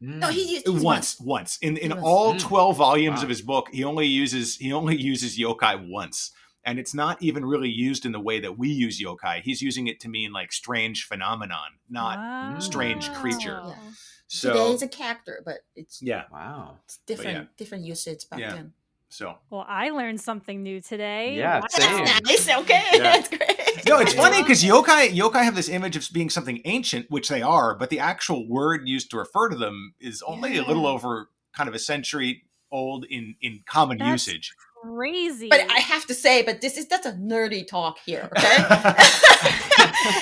Speaker 4: No,
Speaker 1: Mm.
Speaker 4: he
Speaker 3: Once in
Speaker 4: He once.
Speaker 3: all
Speaker 1: Mm.
Speaker 3: 12 volumes
Speaker 1: Wow.
Speaker 3: of his book, he only uses yokai once, and it's not even really used in the way that we use yokai. He's using it to mean like strange phenomenon, not strange creature.
Speaker 2: Wow.
Speaker 4: Yeah.
Speaker 3: So
Speaker 4: Today is a character, but it's
Speaker 3: yeah,
Speaker 1: Wow.
Speaker 4: different usage back
Speaker 3: Yeah.
Speaker 4: then.
Speaker 3: so
Speaker 2: Well, I learned something new today.
Speaker 1: Yeah,
Speaker 2: Wow.
Speaker 1: same.
Speaker 4: That's nice. Okay,
Speaker 3: Yeah.
Speaker 4: that's great.
Speaker 3: no, it's
Speaker 1: Yeah.
Speaker 3: funny because yokai have this image of being something ancient, which they are, but the actual word used to refer to them is only a little
Speaker 4: Yeah.
Speaker 3: over kind of a century old in common
Speaker 2: That's
Speaker 3: usage.
Speaker 2: crazy.
Speaker 4: But I have to say, that's a nerdy talk here. Okay.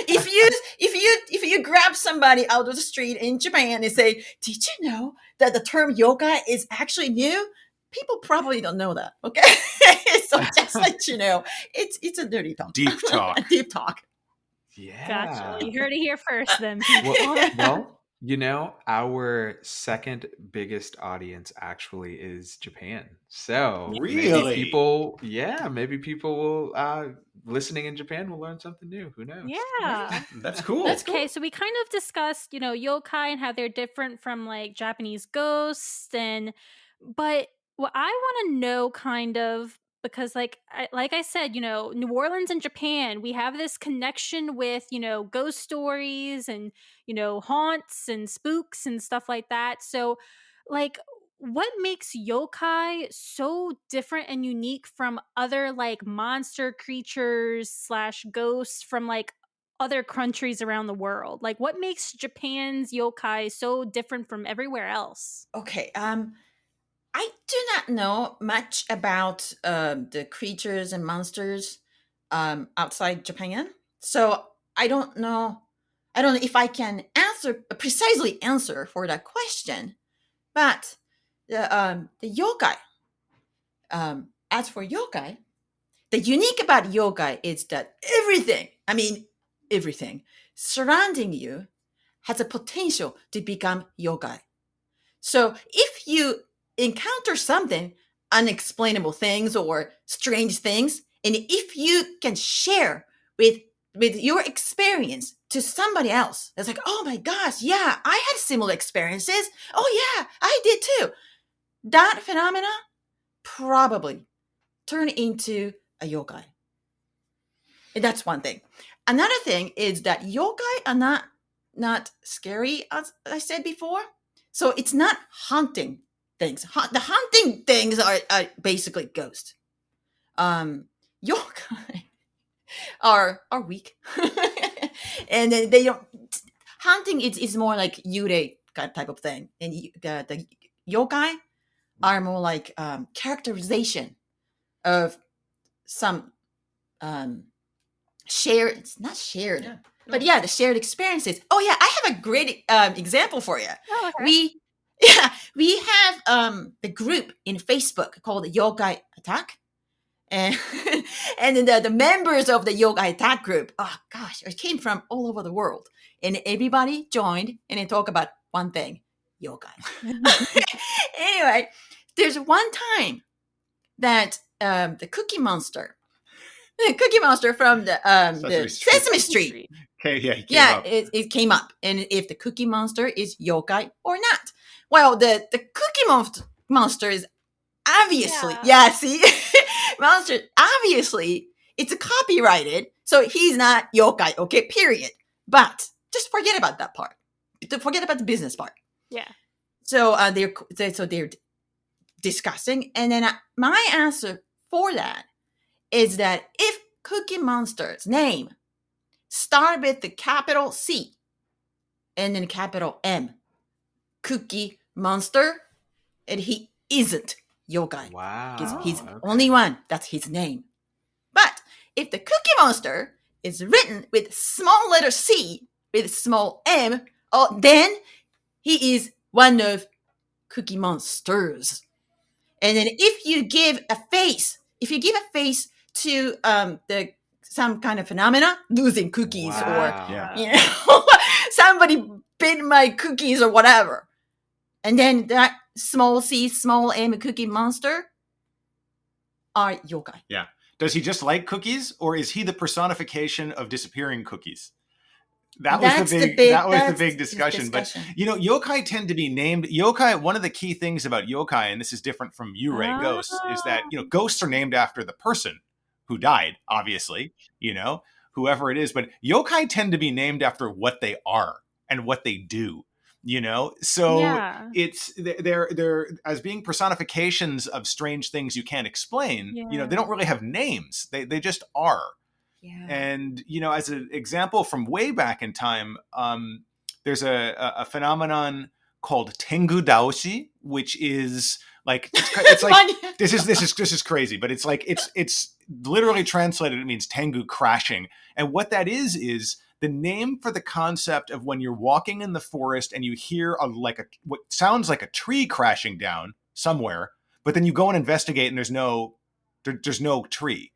Speaker 4: if you grab somebody out of the street in Japan and say, "Did you know that the term yokai is actually new?" People probably don't know that. Okay, so just let you know, it's a dirty talk,
Speaker 3: Deep talk.
Speaker 4: deep talk.
Speaker 1: Yeah.
Speaker 2: Gotcha. You heard it here first, then, people.
Speaker 1: Well, you know, our second biggest audience actually is Japan. So
Speaker 3: Really?
Speaker 1: maybe people will listening in Japan will learn something new. Who knows?
Speaker 2: Yeah.
Speaker 3: That's cool.
Speaker 4: That's cool.
Speaker 2: Okay, so we kind of discussed, yokai and how they're different from like Japanese ghosts but what I want to know kind of because like I said, New Orleans and Japan, we have this connection with, ghost stories and, haunts and spooks and stuff like that. So like what makes yokai so different and unique from other like monster creatures slash ghosts from like other countries around the world? Like, what makes Japan's yokai so different from everywhere else?
Speaker 4: Okay. I do not know much about the creatures and monsters outside Japan, so I don't know. I don't know if I can precisely answer for that question. But the yokai. As for yokai, the unique about yokai is that everything surrounding you has a potential to become yokai. So if you encounter something, unexplainable things or strange things, and if you can share with your experience to somebody else, it's like, oh my gosh, yeah, I had similar experiences. Oh yeah, I did too. That phenomena probably turn into a yokai. And that's one thing. Another thing is that yokai are not scary, as I said before. So it's not haunting things. The haunting things are basically ghosts. Yokai are weak, and then they don't. Haunting is more like yurei type of thing, and the yokai are more like characterization of some shared. It's not shared.
Speaker 3: Yeah.
Speaker 4: But yeah, the shared experiences. Oh yeah, I have a great example for you.
Speaker 2: Oh, okay.
Speaker 4: We have the group in Facebook called Yokai Attack, and and then the members of the Yokai Attack group. Oh gosh, it came from all over the world, and everybody joined and they talk about one thing: yokai. Anyway, there's one time that the Cookie Monster from the Sesame Street.
Speaker 3: Okay, yeah, he came
Speaker 4: Yeah,
Speaker 3: up.
Speaker 4: it came up, and if the Cookie Monster is yokai or not. Well, the Cookie Monster is obviously, see, monster obviously it's copyrighted, so he's not yokai. Okay, period. But just forget about that part. Forget about the business part.
Speaker 2: Yeah.
Speaker 4: So they're discussing, and then my answer for that is that if Cookie Monster's name start with the capital C and then capital M, Cookie Monster, and he isn't yokai.
Speaker 1: Wow.
Speaker 4: He's
Speaker 1: Okay.
Speaker 4: only one. That's his name. But if the Cookie Monster is written with small letter C with small M, then he is one of Cookie Monsters. And then if you give a face to some kind of phenomena, losing cookies
Speaker 1: Wow.
Speaker 4: or somebody bit my cookies or whatever, and then that small C, small M Cookie Monster are yokai.
Speaker 3: Yeah. Does he just like cookies, or is he the personification of disappearing cookies? That was the big discussion. But yokai tend to be named yokai. One of the key things about yokai, and this is different from Yurei ghosts, is that ghosts are named after the person who died, obviously, whoever it is. But yokai tend to be named after what they are and what they do. So it's they're as being personifications of strange things you can't explain. They don't really have names. They just are. Yeah. And as an example from way back in time, there's a phenomenon called Tengu Daoshi, which is like it's like this is crazy, but it's like it's literally translated, it means Tengu, crashing. And what that is the name for the concept of when you're walking in the forest and you hear what sounds like a tree crashing down somewhere, but then you go and investigate and there's no tree.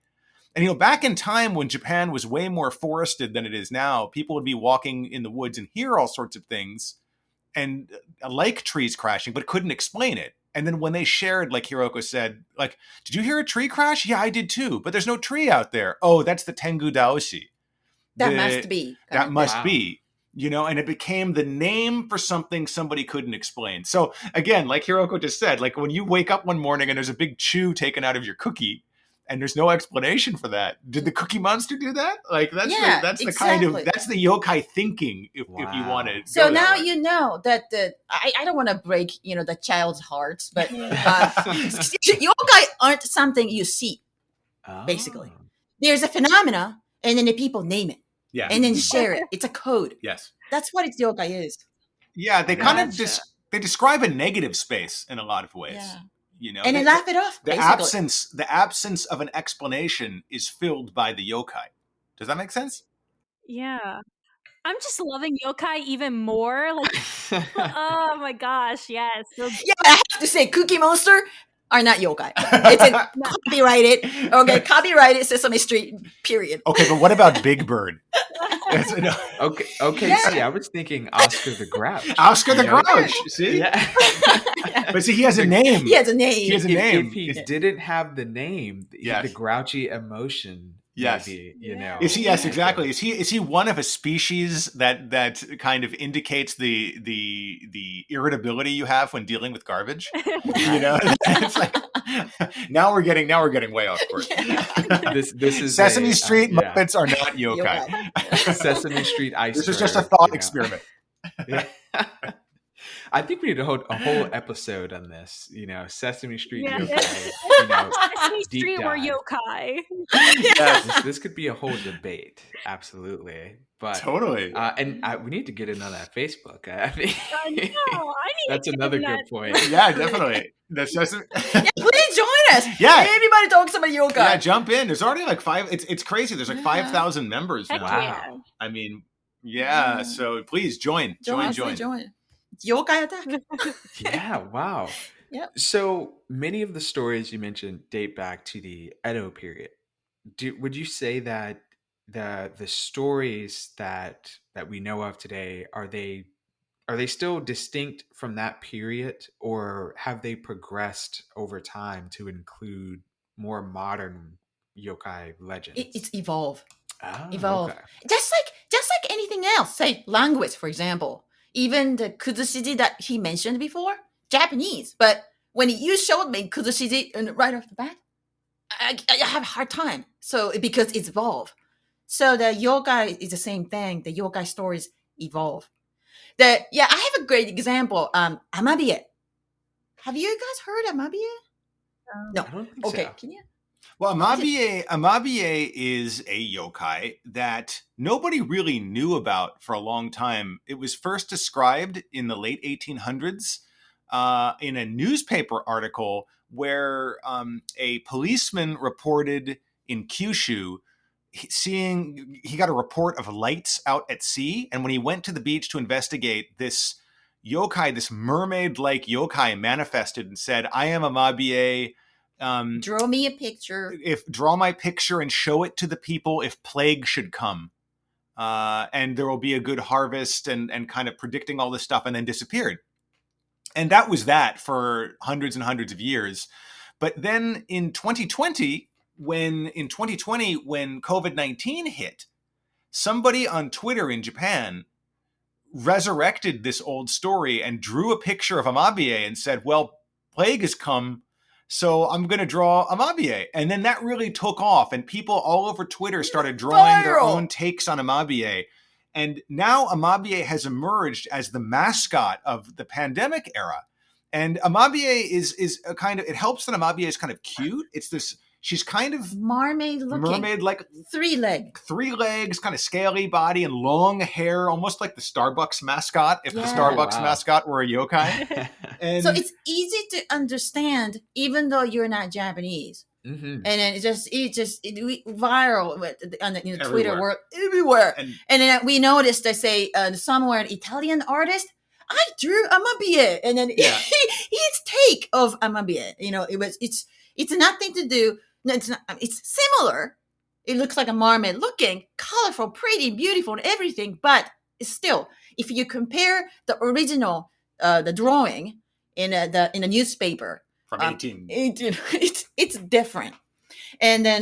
Speaker 3: And back in time when Japan was way more forested than it is now, people would be walking in the woods and hear all sorts of things and like trees crashing, but couldn't explain it. And then when they shared, like Hiroko said, like, did you hear a tree crash? Yeah, I did too, but there's no tree out there. Oh, that's the Tengu Daoshi.
Speaker 4: That must be.
Speaker 3: And it became the name for something somebody couldn't explain. So again, like Hiroko just said, like when you wake up one morning and there's a big chew taken out of your cookie and there's no explanation for that. Did the Cookie Monster do that? Like that's the yokai thinking if you want to.
Speaker 4: So now you know that I don't want to break, the child's hearts, but yokai aren't something you see, basically. There's a phenomena and then the people name it.
Speaker 3: Yeah.
Speaker 4: And then share it. It's a code.
Speaker 3: Yes.
Speaker 4: That's what yokai is.
Speaker 3: Yeah, they kind of they describe a negative space in a lot of ways.
Speaker 4: Yeah. And they laugh it off.
Speaker 3: The absence of an explanation is filled by the yokai. Does that make sense?
Speaker 2: Yeah. I'm just loving yokai even more. Like, oh my gosh, yes. So
Speaker 4: I have to say, Cookie Monster are not yokai. It's copyrighted. Okay, copyrighted Sesame Street, period.
Speaker 3: Okay, but what about Big Bird?
Speaker 1: Okay. See, I was thinking Oscar the Grouch.
Speaker 3: Oscar the Grouch. See?
Speaker 1: Yeah.
Speaker 3: But see, he has a name.
Speaker 4: He has a name.
Speaker 1: If he didn't have the name, the grouchy emotion.
Speaker 3: Yes.
Speaker 1: Maybe,
Speaker 3: Is he? Yes, exactly. Is he one of a species that kind of indicates the irritability you have when dealing with garbage? It's like now we're getting way off course.
Speaker 4: Yeah.
Speaker 1: This is
Speaker 3: Sesame Street Muppets are not yokai.
Speaker 1: Sesame Street iceberg.
Speaker 3: This is just a thought experiment.
Speaker 1: Yeah. I think we need a whole episode on this. Sesame Street yokai.
Speaker 2: Sesame Street or yokai.
Speaker 1: Yes, this could be a whole debate. Absolutely, but
Speaker 3: totally.
Speaker 1: And we need to get in on that Facebook. I think
Speaker 2: I need
Speaker 1: that's another good point.
Speaker 3: Yeah, definitely. The Sesame.
Speaker 4: Please join us.
Speaker 3: Yeah,
Speaker 4: everybody talks about yokai.
Speaker 3: Yeah, jump in. There's already like 5. It's crazy. There's like 5,000 members now.
Speaker 1: Wow.
Speaker 3: I mean, so please join.
Speaker 4: It's yokai attack.
Speaker 1: Yeah, wow.
Speaker 4: Yep.
Speaker 1: So many of the stories you mentioned date back to the Edo period. Would you say that the stories that we know of today are they still distinct from that period, or have they progressed over time to include more modern yokai legends?
Speaker 4: It's evolved.
Speaker 1: Oh,
Speaker 4: Evolve.
Speaker 1: okay.
Speaker 4: Just like anything else. Say language, for example. Even the kuzushiji that he mentioned before, Japanese. But when you showed me kuzushiji right off the bat, I have a hard time. So because it's evolved. So the yokai is the same thing. The yokai stories evolve. I have a great example. Amabie. Have you guys heard Amabie? No.
Speaker 1: I don't think
Speaker 4: Okay.
Speaker 1: so.
Speaker 4: Can you?
Speaker 3: Well, Amabie is a yokai that nobody really knew about for a long time. It was first described in the late 1800s in a newspaper article where a policeman reported in Kyushu he got a report of lights out at sea. And when he went to the beach to investigate, this yokai, this mermaid-like yokai manifested and said, I am Amabie.
Speaker 4: Draw me a picture.
Speaker 3: Draw my picture and show it to the people if plague should come. And there will be a good harvest and kind of predicting all this stuff, and then disappeared. And that was that for hundreds and hundreds of years. But then in 2020, when COVID-19 hit, somebody on Twitter in Japan resurrected this old story and drew a picture of Amabie and said, well, plague has come, so I'm going to draw Amabie. And then that really took off, and people all over Twitter started drawing their
Speaker 4: Viral.
Speaker 3: own takes on Amabie. And now Amabie has emerged as the mascot of the pandemic era. And Amabie is a kind of, it helps that Amabie is kind of cute. It's this, she's kind of
Speaker 4: Mermaid looking.
Speaker 3: mermaid, like
Speaker 4: 3 leg.
Speaker 3: 3 legs, kind of scaly body and long hair, almost like the Starbucks mascot, if the
Speaker 4: Yeah.
Speaker 3: Starbucks
Speaker 1: Wow.
Speaker 3: mascot were a yokai. And
Speaker 4: So it's easy to understand, even though you're not Japanese.
Speaker 1: Mm-hmm.
Speaker 4: And then it viral on the Twitter
Speaker 3: Everywhere.
Speaker 4: world everywhere.
Speaker 3: and
Speaker 4: And then we noticed they say somewhere an Italian artist, I drew Amabie, and then
Speaker 3: Yeah.
Speaker 4: his take of Amabie. It's nothing to do. No, it's not. It's similar. It looks like a mermaid looking, colorful, pretty, beautiful, and everything. But it's still, if you compare the original, the drawing in the newspaper,
Speaker 3: from 18.
Speaker 4: it's different. And then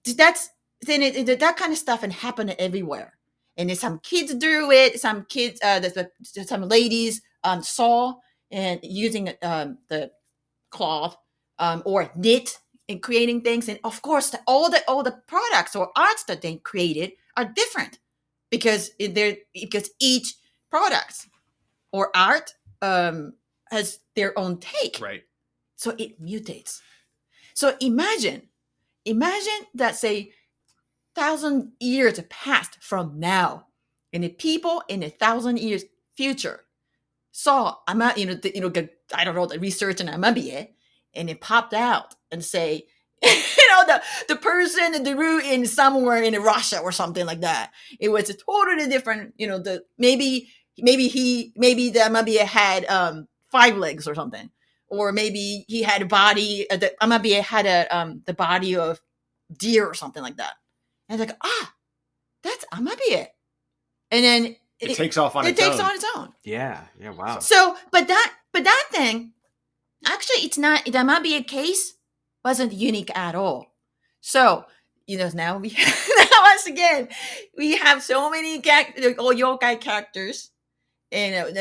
Speaker 4: that kind of stuff and happened everywhere. And then some kids drew it. Some kids, some ladies saw and using the cloth or knit and creating things. And of course, all the products or arts that they created are different because each product or art has their own take.
Speaker 3: Right.
Speaker 4: So it mutates. So imagine that, say, 1,000 years passed from now, and the people in 1,000 years future saw I don't know, the research in Amabie, and it popped out and say, the person that drew in somewhere in Russia or something like that. It was a totally different. Maybe the Amabie had 5 legs or something. Or maybe he had a body. The Amabie had the body of deer or something like that. And it's like, that's Amabie. And then
Speaker 3: It takes off on
Speaker 4: it
Speaker 3: its
Speaker 4: takes
Speaker 3: own.
Speaker 4: on its own.
Speaker 1: Yeah. Wow.
Speaker 4: So, but that thing, actually, it's not. The Amabie case wasn't unique at all. So now we once again we have so many yokai characters, and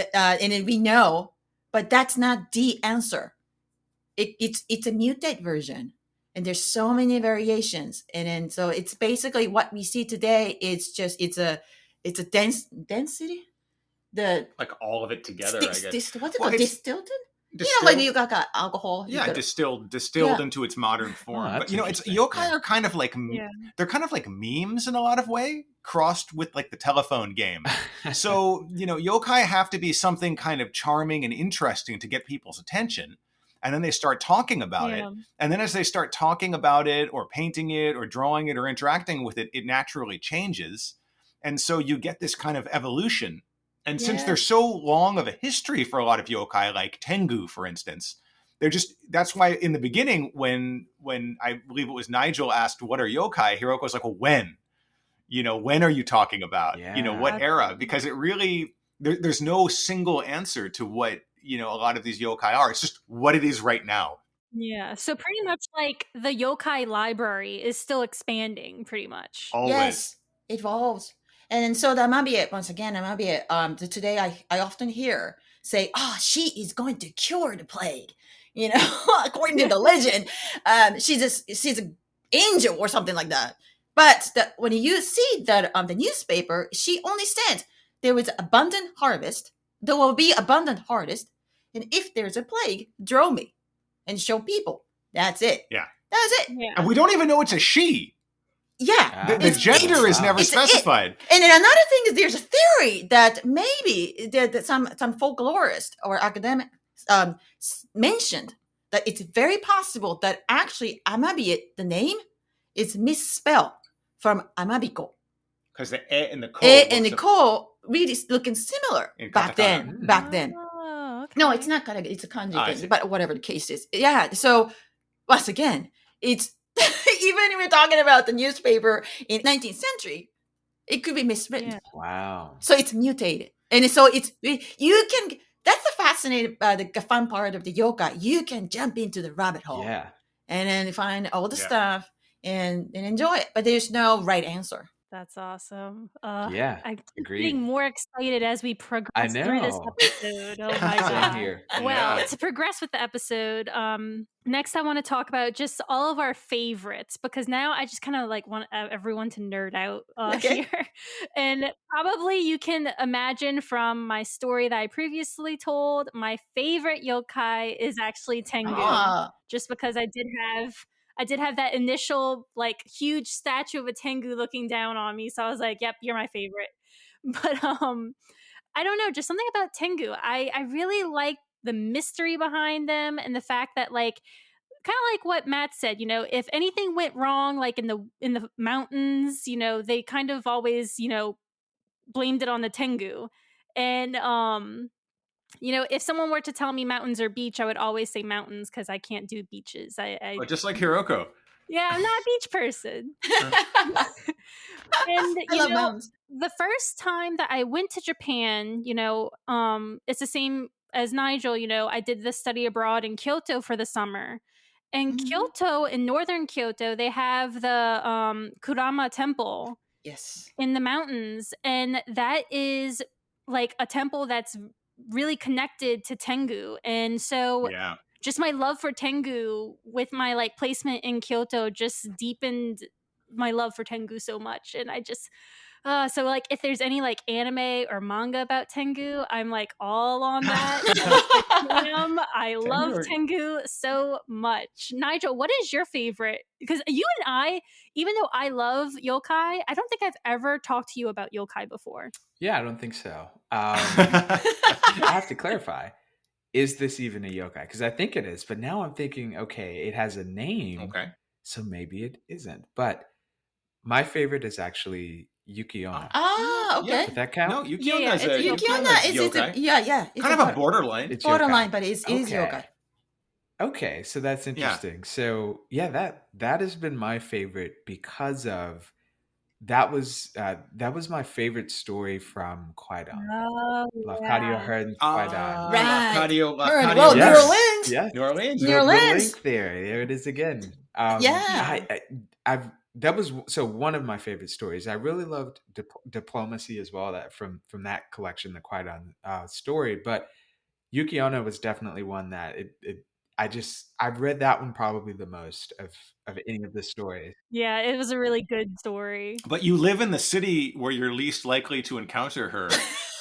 Speaker 4: then we know. But that's not the answer. It's a mutate version, and there's so many variations, and then so it's basically what we see today. It's a density. The
Speaker 3: Like all of it together, I guess.
Speaker 4: what's it
Speaker 3: Well,
Speaker 4: called?
Speaker 3: it's
Speaker 4: Distilled?
Speaker 3: Distilled-
Speaker 4: Like you got alcohol.
Speaker 3: yeah,
Speaker 4: you
Speaker 3: distilled
Speaker 4: Yeah.
Speaker 3: into its modern form.
Speaker 1: that's
Speaker 3: But it's
Speaker 1: interesting.
Speaker 3: yokai
Speaker 1: Yeah.
Speaker 3: are kind of like
Speaker 2: Yeah.
Speaker 3: they're kind of like memes in a lot of way, crossed with like the telephone game. So, yokai have to be something kind of charming and interesting to get people's attention. And then they start talking about it.
Speaker 2: Yeah.
Speaker 3: And then as they start talking about it or painting it or drawing it or interacting with it, it naturally changes. And so you get this kind of evolution. And since
Speaker 4: Yeah.
Speaker 3: there's so long of a history for a lot of yokai, like Tengu, for instance, that's why in the beginning, when I believe it was Nigel asked, what are yokai? Hiroko was like, well, when? When are you talking about?
Speaker 1: Yeah.
Speaker 3: What era? Because it really, there's no single answer to what, a lot of these yokai are. It's just what it is right now.
Speaker 2: Yeah. So pretty much like the yokai library is still expanding pretty much.
Speaker 3: Always.
Speaker 4: Yes, it evolves. And so the Amabie, once again, today I often hear say, she is going to cure the plague. According to the legend, she's an angel or something like that. But when you see that the newspaper, she only said there was abundant harvest. There will be abundant harvest, and if there's a plague, draw me and show people. That's it.
Speaker 3: Yeah.
Speaker 4: That's it.
Speaker 2: Yeah.
Speaker 3: And we don't even know it's a she.
Speaker 4: Yeah.
Speaker 3: The
Speaker 4: It's-
Speaker 3: gender is
Speaker 1: wow.
Speaker 3: never
Speaker 4: It's it.
Speaker 3: specified.
Speaker 4: And then another thing is there's a theory that maybe that some folklorist or academic mentioned that it's very possible that actually Amabie, the name, is misspelled from Amabiko.
Speaker 3: Because the e and the ko.
Speaker 4: And the ko really looking similar
Speaker 3: In
Speaker 4: back then.
Speaker 1: katakana.
Speaker 4: Back then.
Speaker 2: Oh, okay.
Speaker 4: No, it's not katakana. It's a kanji
Speaker 3: I
Speaker 4: thing,
Speaker 3: see.
Speaker 4: but whatever the case is. Yeah. So once again, it's even if we're talking about the newspaper in 19th century, it could be miswritten.
Speaker 2: Yeah.
Speaker 1: Wow.
Speaker 4: So it's mutated. And so you can, that's the fascinated by the fun part of the yoga, you can jump into the rabbit hole
Speaker 1: Yeah.
Speaker 4: and then find all the
Speaker 3: Yeah.
Speaker 4: stuff and enjoy it. But there's no right answer.
Speaker 2: That's awesome.
Speaker 1: Yeah.
Speaker 2: I keep
Speaker 1: Agreed.
Speaker 2: getting more excited as we
Speaker 1: I
Speaker 2: progress through this
Speaker 1: know.
Speaker 2: episode. Oh my
Speaker 1: Same
Speaker 2: god.
Speaker 1: here.
Speaker 2: Well,
Speaker 3: Yeah.
Speaker 2: to progress with the episode, next I want to talk about just all of our favorites because now I just kind of like want everyone to nerd out
Speaker 4: Okay.
Speaker 2: here. And probably you can imagine from my story that I previously told, my favorite yokai is actually Tengu.
Speaker 4: Ah,
Speaker 2: Just because I did have that initial like huge statue of a Tengu looking down on me, so I was like, "Yep, you're my favorite." But I don't know, just something about Tengu. I really like the mystery behind them and the fact that like kind of like what Matt said, you know, if anything went wrong like in the mountains, you know, they kind of always, you know, blamed it on the Tengu. And you know, if someone were to tell me mountains or beach, I would always say mountains because I can't do beaches.
Speaker 3: Oh, just like Hiroko.
Speaker 2: Yeah, I'm not a beach person. And
Speaker 4: I
Speaker 2: you
Speaker 4: love
Speaker 2: know,
Speaker 4: mountains.
Speaker 2: the first time that I went to Japan, you know, it's the same as Nigel, you know, I did this study abroad in Kyoto for the summer. And
Speaker 4: Mhm.
Speaker 2: Kyoto, in northern Kyoto, they have the Kurama Temple
Speaker 4: Yes.
Speaker 2: in the mountains. And that is like a temple that's really connected to Tengu. And so
Speaker 3: Yeah.
Speaker 2: just my love for Tengu with my like placement in Kyoto just deepened my love for Tengu so much. And I just so like if there's any like anime or manga about Tengu, I'm like all on that. Damn, I love
Speaker 3: Tengu.
Speaker 2: Tengu so much. Nigel, what is your favorite? Because you and I, even though I love yokai, I don't think I've ever talked to you about yokai before.
Speaker 1: Yeah, I don't think so. I have to clarify. Is this even a yokai? Because I think it is, but now I'm thinking, okay, it has a name,
Speaker 3: Okay.
Speaker 1: so maybe it isn't. But my favorite is actually Yuki-onna.
Speaker 4: Ah, okay.
Speaker 1: Would that count?
Speaker 3: No, Yuki-onna
Speaker 2: Yeah,
Speaker 3: is
Speaker 2: it's
Speaker 3: a
Speaker 4: Yuki-onna is
Speaker 3: yokai.
Speaker 4: yeah. It's
Speaker 3: Kind of a borderline.
Speaker 1: It's
Speaker 4: borderline,
Speaker 1: yokai.
Speaker 4: but it is
Speaker 1: Okay.
Speaker 4: yokai.
Speaker 1: Okay, so that's interesting. So yeah, that has been my favorite because of that was my favorite story from Kwaidan.
Speaker 2: Oh,
Speaker 1: Lafcadio Hearn's Kwaidan.
Speaker 4: Right.
Speaker 3: Lafcadio.
Speaker 4: Well,
Speaker 1: Yes.
Speaker 4: New Orleans.
Speaker 1: Yes.
Speaker 3: New Orleans.
Speaker 4: New
Speaker 1: The
Speaker 4: Orleans.
Speaker 1: link there it is again.
Speaker 4: Yeah.
Speaker 1: I've that was so one of my favorite stories. I really loved Diplomacy as well. That from that collection, the Kwaidan story. But Yuki-onna was definitely one that I've read that one probably the most of any of the stories.
Speaker 2: Yeah, it was a really good story.
Speaker 3: But you live in the city where you're least likely to encounter her.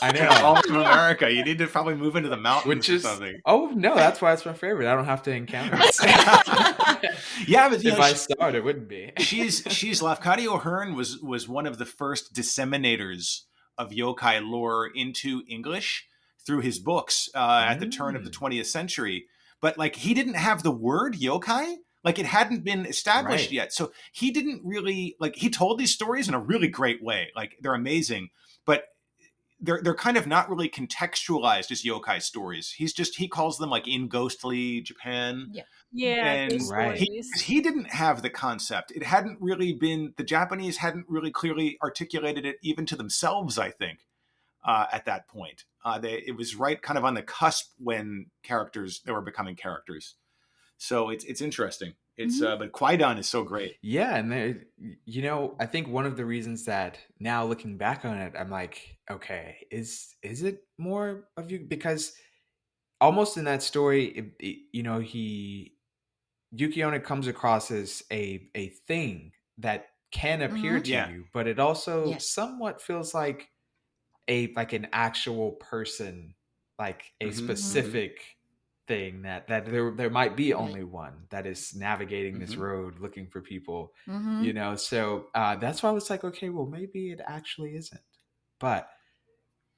Speaker 1: I
Speaker 3: In
Speaker 1: know.
Speaker 3: all of America, you need to probably move into the mountains
Speaker 1: Which
Speaker 3: or
Speaker 1: is
Speaker 3: something.
Speaker 1: oh no, that's why it's my favorite. I don't have to encounter it.
Speaker 3: Yeah, but you
Speaker 1: If
Speaker 3: know,
Speaker 1: I saw it, it wouldn't be.
Speaker 3: she's Lafcadio Hearn was one of the first disseminators of yokai lore into English through his books at the turn of the 20th century. But like he didn't have the word yokai, like it hadn't been established
Speaker 1: Right.
Speaker 3: yet. So he didn't really like he told these stories in a really great way. Like they're amazing, but they're kind of not really contextualized as yokai stories. He calls them like in ghostly Japan.
Speaker 2: Yeah,
Speaker 3: And
Speaker 2: ghost
Speaker 1: Right.
Speaker 2: stories.
Speaker 3: He didn't have the concept. It hadn't really been, the Japanese hadn't really clearly articulated it even to themselves, I think, at that point. It was right kind of on the cusp when they were becoming characters. So it's interesting. But Kwaidan is so great.
Speaker 1: Yeah, and I think one of the reasons that now looking back on it, I'm like, okay, is it more of you? Because almost in that story, Yuki-onna comes across as a thing that can appear to
Speaker 3: Yeah.
Speaker 1: you, but it also
Speaker 4: Yes.
Speaker 1: somewhat feels like an actual person, like a
Speaker 3: Mhm.
Speaker 1: specific thing that there might be
Speaker 4: Right.
Speaker 1: only one that is navigating this
Speaker 3: Mhm.
Speaker 1: road looking for people,
Speaker 4: Mhm.
Speaker 1: so that's why I was like, okay, well maybe it actually isn't, but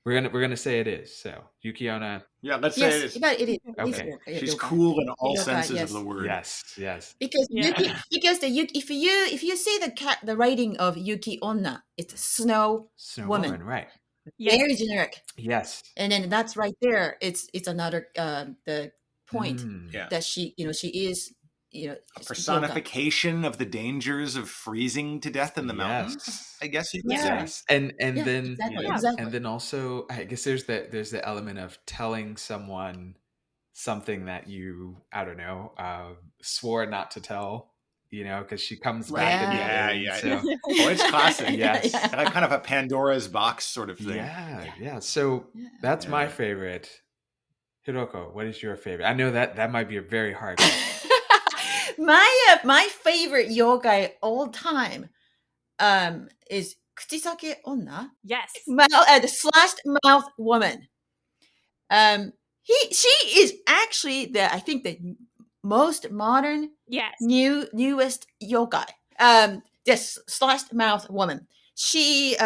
Speaker 1: we're gonna say it is. So Yuki-onna,
Speaker 3: Yeah, let's say it
Speaker 4: Yes,
Speaker 3: is.
Speaker 4: but it is.
Speaker 1: Okay.
Speaker 3: She's
Speaker 4: yokai.
Speaker 3: cool in all
Speaker 4: Yokai,
Speaker 3: senses
Speaker 4: yes.
Speaker 3: of the word.
Speaker 1: yes,
Speaker 4: Because
Speaker 2: Yeah.
Speaker 4: if you see the writing of Yuki-onna, it's snow
Speaker 1: Snow
Speaker 4: Woman.
Speaker 1: Woman, right?
Speaker 2: Yeah.
Speaker 4: very generic,
Speaker 1: Yes.
Speaker 4: and then that's right there. It's another the point
Speaker 1: Mm.
Speaker 3: Yeah.
Speaker 4: that she is
Speaker 3: A personification of the dangers of freezing to death in the mountains, I guess you could say.
Speaker 1: Yes. And
Speaker 4: Yeah,
Speaker 1: then
Speaker 4: exactly,
Speaker 2: Yeah.
Speaker 4: exactly.
Speaker 1: and then also I guess there's the element of telling someone something that you, I don't know, swore not to tell, because she comes back in the
Speaker 3: Yeah,
Speaker 1: end,
Speaker 3: yeah.
Speaker 1: so
Speaker 3: Oh, it's classic.
Speaker 1: Yes.
Speaker 3: Like kind of a Pandora's box sort of thing.
Speaker 1: yeah. So
Speaker 4: Yeah.
Speaker 1: that's my
Speaker 3: Yeah.
Speaker 1: favorite. Hiroko, what is your favorite? I know that might be a very hard question.
Speaker 4: My favorite yogai all time is Kuchisake Onna,
Speaker 2: Yes.
Speaker 4: the slashed mouth woman. She is actually I think the most modern
Speaker 2: Yes.
Speaker 4: newest yogai. This slashed mouth woman. She's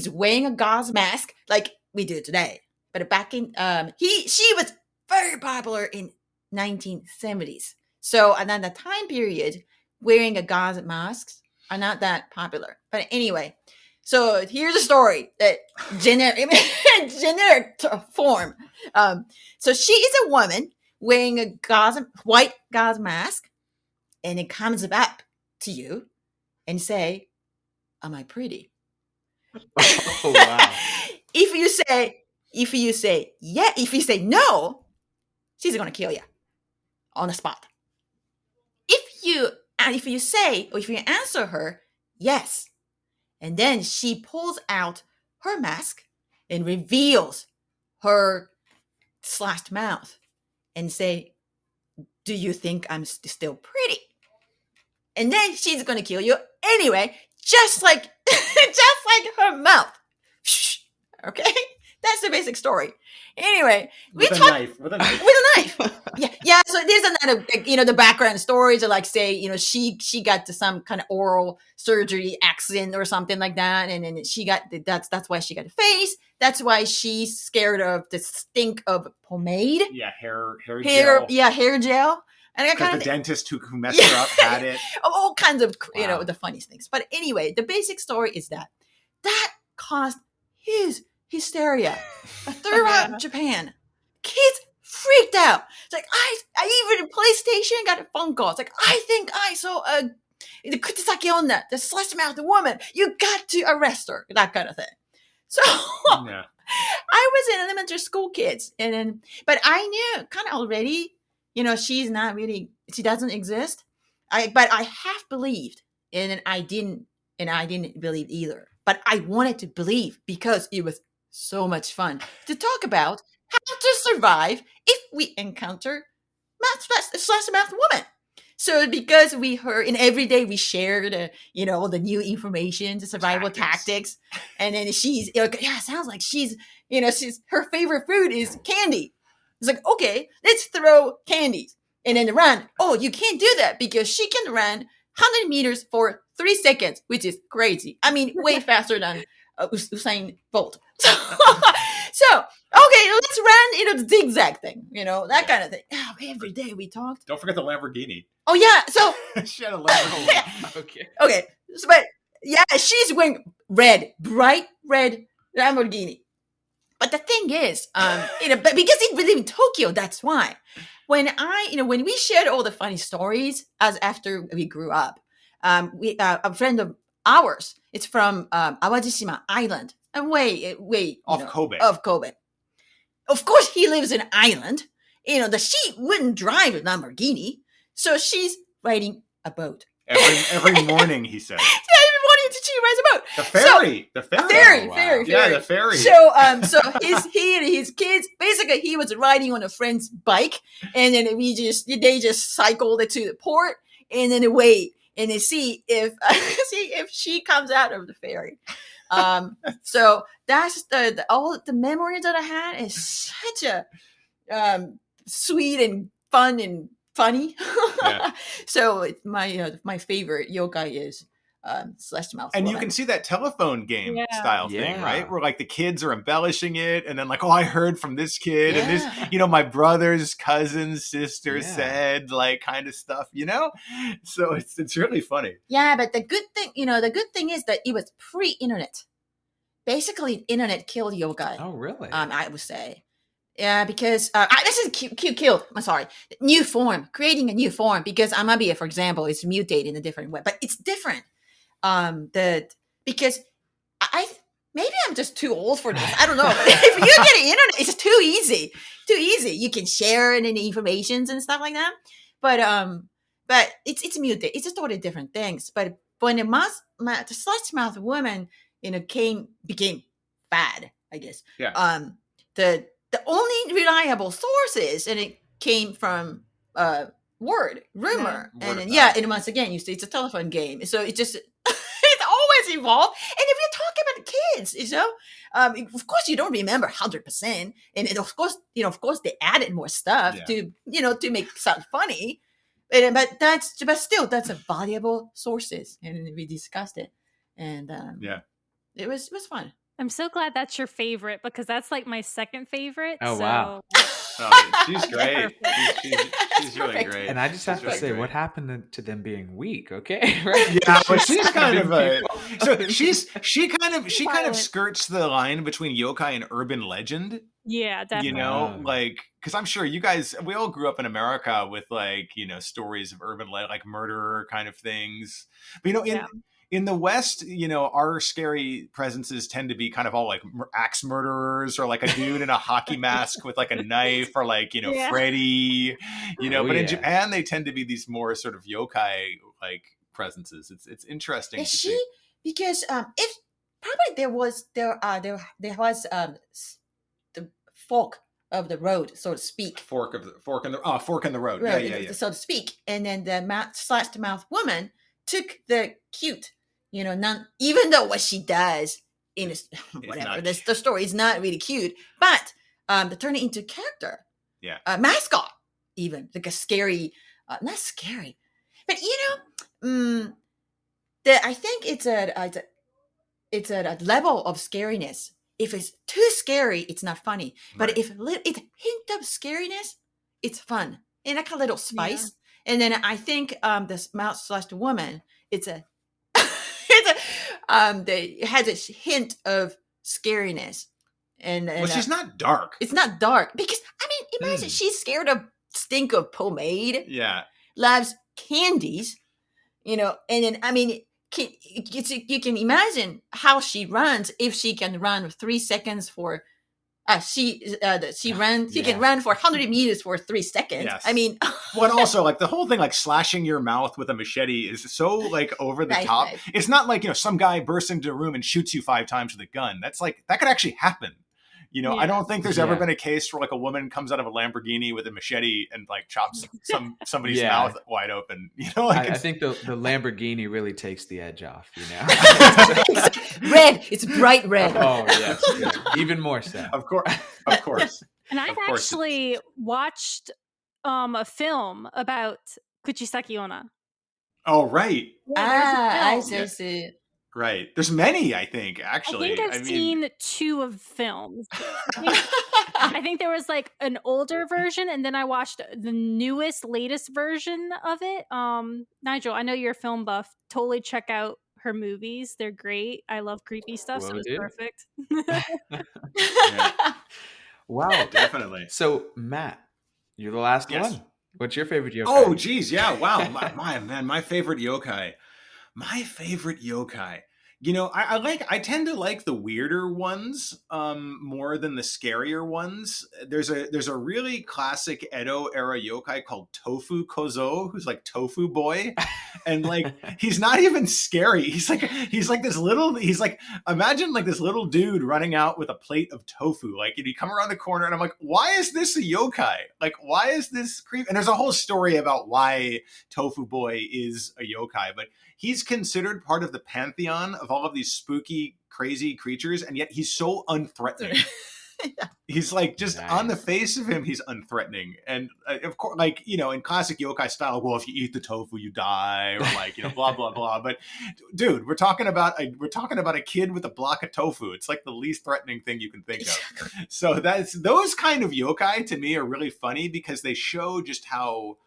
Speaker 4: wearing a gauze mask like we do today. But back in she was very popular in 1970s. So another time period, wearing a gauze masks are not that popular. But anyway, so here's a story that generic form. So she is a woman wearing a white gauze mask, and it comes up to you and say, "Am I pretty?"
Speaker 1: Oh, wow.
Speaker 4: If you say yeah, if you say no, she's gonna kill you on the spot. If you say, or if you answer her yes, and then she pulls out her mask and reveals her slashed mouth and say, "Do you think I'm still pretty?" And then she's gonna kill you anyway, just like her mouth. Okay, that's the basic story. Anyway,
Speaker 3: With a knife.
Speaker 4: with a knife. Yeah. So there's another, the background stories are like, say, she got to some kind of oral surgery accident or something like that, and then she got that's why she got a face. That's why she's scared of the stink of pomade,
Speaker 3: Yeah, hair gel.
Speaker 4: hair gel, and
Speaker 3: Because the dentist who messed her up had it.
Speaker 4: all kinds of
Speaker 1: Wow.
Speaker 4: the funniest things. But anyway, the basic story is that caused huge hysteria throughout Japan. Kids freaked out. It's like I even PlayStation got a phone call. It's like, I think I saw the Kuchisake Onna, the slashed mouth woman. You got to arrest her. That kind of thing. So
Speaker 3: Yeah.
Speaker 4: I was in elementary school, kids, but I knew kind of already. She's not really. She doesn't exist. But I half believed, and I didn't believe either. But I wanted to believe because it was so much fun to talk about how to survive if we encounter slash mouth woman. So because we heard, and every day we shared, all the new information, the survival tactics, and then she's sounds like she's her favorite food is candy. It's like, okay, let's throw candies and then run. Oh, you can't do that because she can run 100 meters for 3 seconds, which is crazy. I mean, way faster than Usain Bolt. So, okay, let's run, the zigzag thing, that kind of thing. Oh, every day we talked.
Speaker 3: Don't forget the Lamborghini.
Speaker 4: Oh, yeah. So,
Speaker 3: She had a Lamborghini.
Speaker 1: Okay.
Speaker 4: so, but yeah, she's wearing bright red Lamborghini. But the thing is, but because we live in Tokyo, that's why. When we shared all the funny stories as after we grew up, a friend of ours, it's from Awajishima Island, and way
Speaker 3: Off Kobe.
Speaker 4: Of Kobe. Of course, he lives in an island. She wouldn't drive a Lamborghini, so she's riding a boat.
Speaker 3: Every morning, he said.
Speaker 4: Every morning she rides a boat.
Speaker 3: The ferry. The ferry.
Speaker 4: Ferry,
Speaker 1: wow.
Speaker 4: ferry.
Speaker 3: Yeah, the ferry.
Speaker 4: So, he and his kids, basically, he was riding on a friend's bike, and then they just cycled it to the port, and then wait, and then see if she comes out of the ferry. So that's all the memories that I had is such a sweet and fun and funny.
Speaker 3: Yeah.
Speaker 4: So my favorite yogai is slashed mouth.
Speaker 3: And you
Speaker 4: woman.
Speaker 3: can see that telephone game
Speaker 2: Yeah.
Speaker 3: style thing,
Speaker 1: Yeah.
Speaker 3: right? Where like the kids are embellishing it, and then like, oh, I heard from this kid, and
Speaker 4: Yeah.
Speaker 3: this, my brother's cousin's sister
Speaker 1: Yeah.
Speaker 3: said, like, kind of stuff, So it's really funny.
Speaker 4: Yeah, but the good thing is that it was pre-internet. Basically, internet killed yogai.
Speaker 1: Oh, really?
Speaker 4: I would say Yeah, because this is killed. I'm sorry. New form, creating a new form because Amabia, for example, is mutated in a different way, but it's different. Because I maybe I'm just too old for this. I don't know. If you get the internet, it's too easy. Too easy. You can share any informations and stuff like that. But it's mutated. It's just totally different things. But when the slash mouth woman, became bad, I guess.
Speaker 3: Yeah.
Speaker 4: The only reliable sources, and it came from rumor,
Speaker 3: Word of
Speaker 4: and
Speaker 3: mouth.
Speaker 4: and once again, it's a telephone game, so it just it's always evolved. And if you're talking about the kids, of course you don't remember 100%, and of course they added more stuff to to make it sound funny, but still that's a valuable sources, and we discussed it, and it was fun.
Speaker 2: I'm so glad that's your favorite because that's like my second favorite.
Speaker 1: Oh, wow.
Speaker 3: Oh, she's great. She's really
Speaker 4: Perfect.
Speaker 3: great.
Speaker 1: And I just have to say,
Speaker 3: great.
Speaker 1: what happened to them being weak? Okay, right?
Speaker 3: Yeah, but she's kind of a
Speaker 1: People.
Speaker 3: so she kind of skirts the line between yokai and urban legend.
Speaker 2: Yeah, definitely.
Speaker 3: You know, like, because I'm sure you guys, we all grew up in America with like, stories of urban like murder kind of things. But in the West, our scary presences tend to be kind of all like axe murderers or like a dude in a hockey mask with like a knife or like, Freddy, but in Japan, they tend to be these more sort of yokai like presences. It's interesting to see.
Speaker 4: Because if probably there was the fork of the road, so to speak.
Speaker 3: Fork in the road. Yeah.
Speaker 4: So to speak. And then the slashed mouth woman took the cute, even though what she does in whatever the story is not really cute, but to turn it into character.
Speaker 3: Yeah.
Speaker 4: Mascot, even like a scary, not scary, but I think it's a level of scariness. If it's too scary, it's not funny. But if it's a hint of scariness, it's fun and like a little spice. Yeah. And then I think this mouth slashed woman, it has a hint of scariness. And
Speaker 3: she's not dark.
Speaker 4: It's not dark because imagine she's scared of stink of pomade.
Speaker 3: Yeah,
Speaker 4: loves candies, and then you can imagine how she runs if she can run 3 seconds for. She can run for 100 meters for 3 seconds.
Speaker 3: Yes. Well, also like the whole thing, like slashing your mouth with a machete is so like over the top. Nice. It's not like, some guy bursts into a room and shoots you 5 times with a gun. That's like, that could actually happen. I don't think there's ever been a case where like a woman comes out of a Lamborghini with a machete and like chops somebody's mouth wide open.
Speaker 1: I think the Lamborghini really takes the edge off.
Speaker 4: Red, it's bright red.
Speaker 1: Oh yes, even more so.
Speaker 3: Of course.
Speaker 2: And I've actually watched a film about Kuchisaki Onna.
Speaker 3: Oh right.
Speaker 4: I see.
Speaker 3: Right. There's many, I think, actually.
Speaker 2: I think I've seen 2 of the films. I think there was like an older version, and then I watched the latest version of it. Nigel, I know you're a film buff. Totally check out her movies. They're great. I love creepy stuff, so it's perfect.
Speaker 1: Wow.
Speaker 3: Definitely.
Speaker 1: So, Matt, you're the last one. What's your favorite yokai?
Speaker 3: Oh, geez. Yeah. Wow. My favorite yokai. I tend to like the weirder ones more than the scarier ones. There's a really classic Edo era yokai called Tofu Kozo, who's like Tofu Boy, and like he's not even scary. He's like imagine like this little dude running out with a plate of tofu. Like you come around the corner and I'm like, why is this a yokai? Like why is this creepy? And there's a whole story about why Tofu Boy is a yokai, but he's considered part of the pantheon of all of these spooky, crazy creatures, and yet he's so unthreatening. He's like just on the face of him, he's unthreatening. And of course, like, in classic yokai style, well, if you eat the tofu, you die, or like, blah, blah, blah. But dude, we're talking about a kid with a block of tofu. It's like the least threatening thing you can think of. So those kind of yokai to me are really funny because they show just how,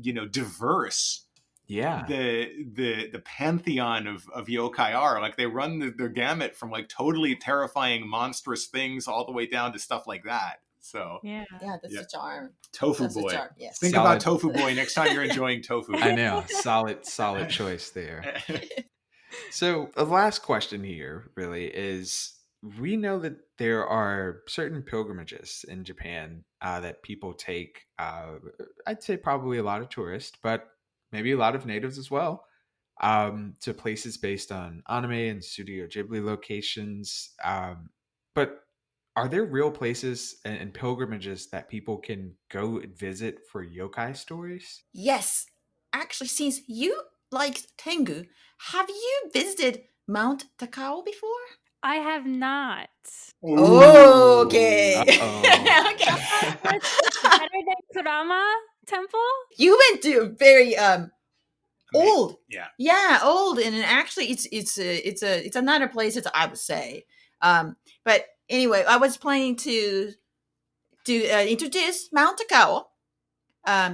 Speaker 3: diverse the pantheon of yokai are. Like they run their gamut from like totally terrifying monstrous things all the way down to stuff like that. So
Speaker 2: Yeah.
Speaker 4: Yeah, that's
Speaker 3: Yeah.
Speaker 4: the charm.
Speaker 3: Tofu
Speaker 4: That's the
Speaker 3: boy.
Speaker 4: charm. Yes.
Speaker 3: Think
Speaker 1: Solid.
Speaker 3: about Tofu Boy next time you're enjoying tofu.
Speaker 1: I know. Solid choice there. So the last question here really is, we know that there are certain pilgrimages in Japan that people take. I'd say probably a lot of tourists, but maybe a lot of natives as well, to places based on anime and Studio Ghibli locations. But are there real places and pilgrimages that people can go and visit for yokai stories?
Speaker 4: Yes. Actually, since you like Tengu, have you visited Mount Takao before?
Speaker 2: I have not.
Speaker 4: Oh, okay.
Speaker 1: Uh-oh.
Speaker 4: Okay.
Speaker 2: Better than Kurama Temple?
Speaker 4: You went to a very old.
Speaker 3: Yeah.
Speaker 4: Yeah, old, and actually, it's another place. I would say, but anyway, I was planning to introduce Mount Takao.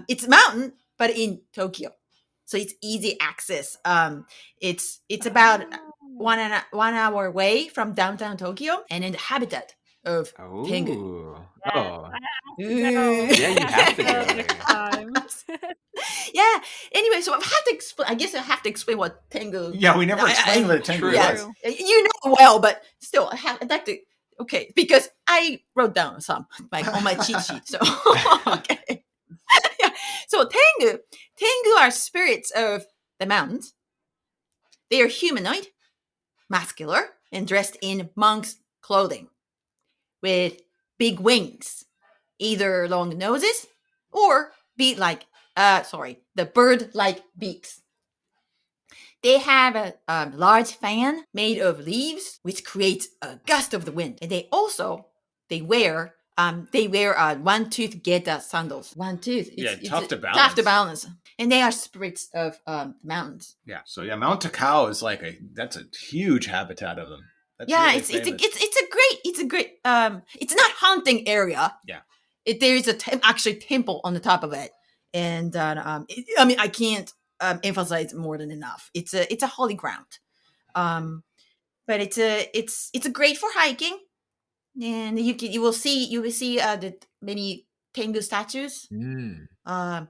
Speaker 4: It's a mountain, but in Tokyo, so it's easy access. It's about
Speaker 2: Oh.
Speaker 4: 1 hour away from downtown Tokyo, and in the habitat of Tengu.
Speaker 1: Oh.
Speaker 2: Yes,
Speaker 1: Oh.
Speaker 2: I have to go.
Speaker 4: Ooh.
Speaker 1: Yeah, you have to
Speaker 2: I
Speaker 1: go
Speaker 2: have to next time.
Speaker 4: Yeah. Anyway, so I have to explain. I guess I have to explain what Tengu.
Speaker 3: Yeah, we never
Speaker 4: I-
Speaker 3: explained
Speaker 4: I-
Speaker 3: what a Tengu
Speaker 1: True.
Speaker 4: Yes,
Speaker 3: was.
Speaker 4: you know well, but still, I'd like to. Okay, because I wrote down some like on my cheat sheet. So okay, yeah. So Tengu are spirits of the mountains. They are humanoid, muscular, and dressed in monk's clothing, with big wings, either long noses or the bird-like beaks. They have a large fan made of leaves, which creates a gust of the wind. And they wear 1-tooth Geta sandals. One tooth.
Speaker 3: Yeah, tough to balance.
Speaker 4: Tough to balance. And they are spirits of mountains.
Speaker 3: Yeah. So yeah, Mount Takao is that's a huge habitat of them. That's
Speaker 4: Yeah,
Speaker 3: really
Speaker 4: it's a great it's not hunting area.
Speaker 3: Yeah.
Speaker 4: There is actually temple on the top of it, and I can't emphasize more than enough. It's a holy ground, but it's a great for hiking, and you will see the many Tengu statues,
Speaker 1: Mm.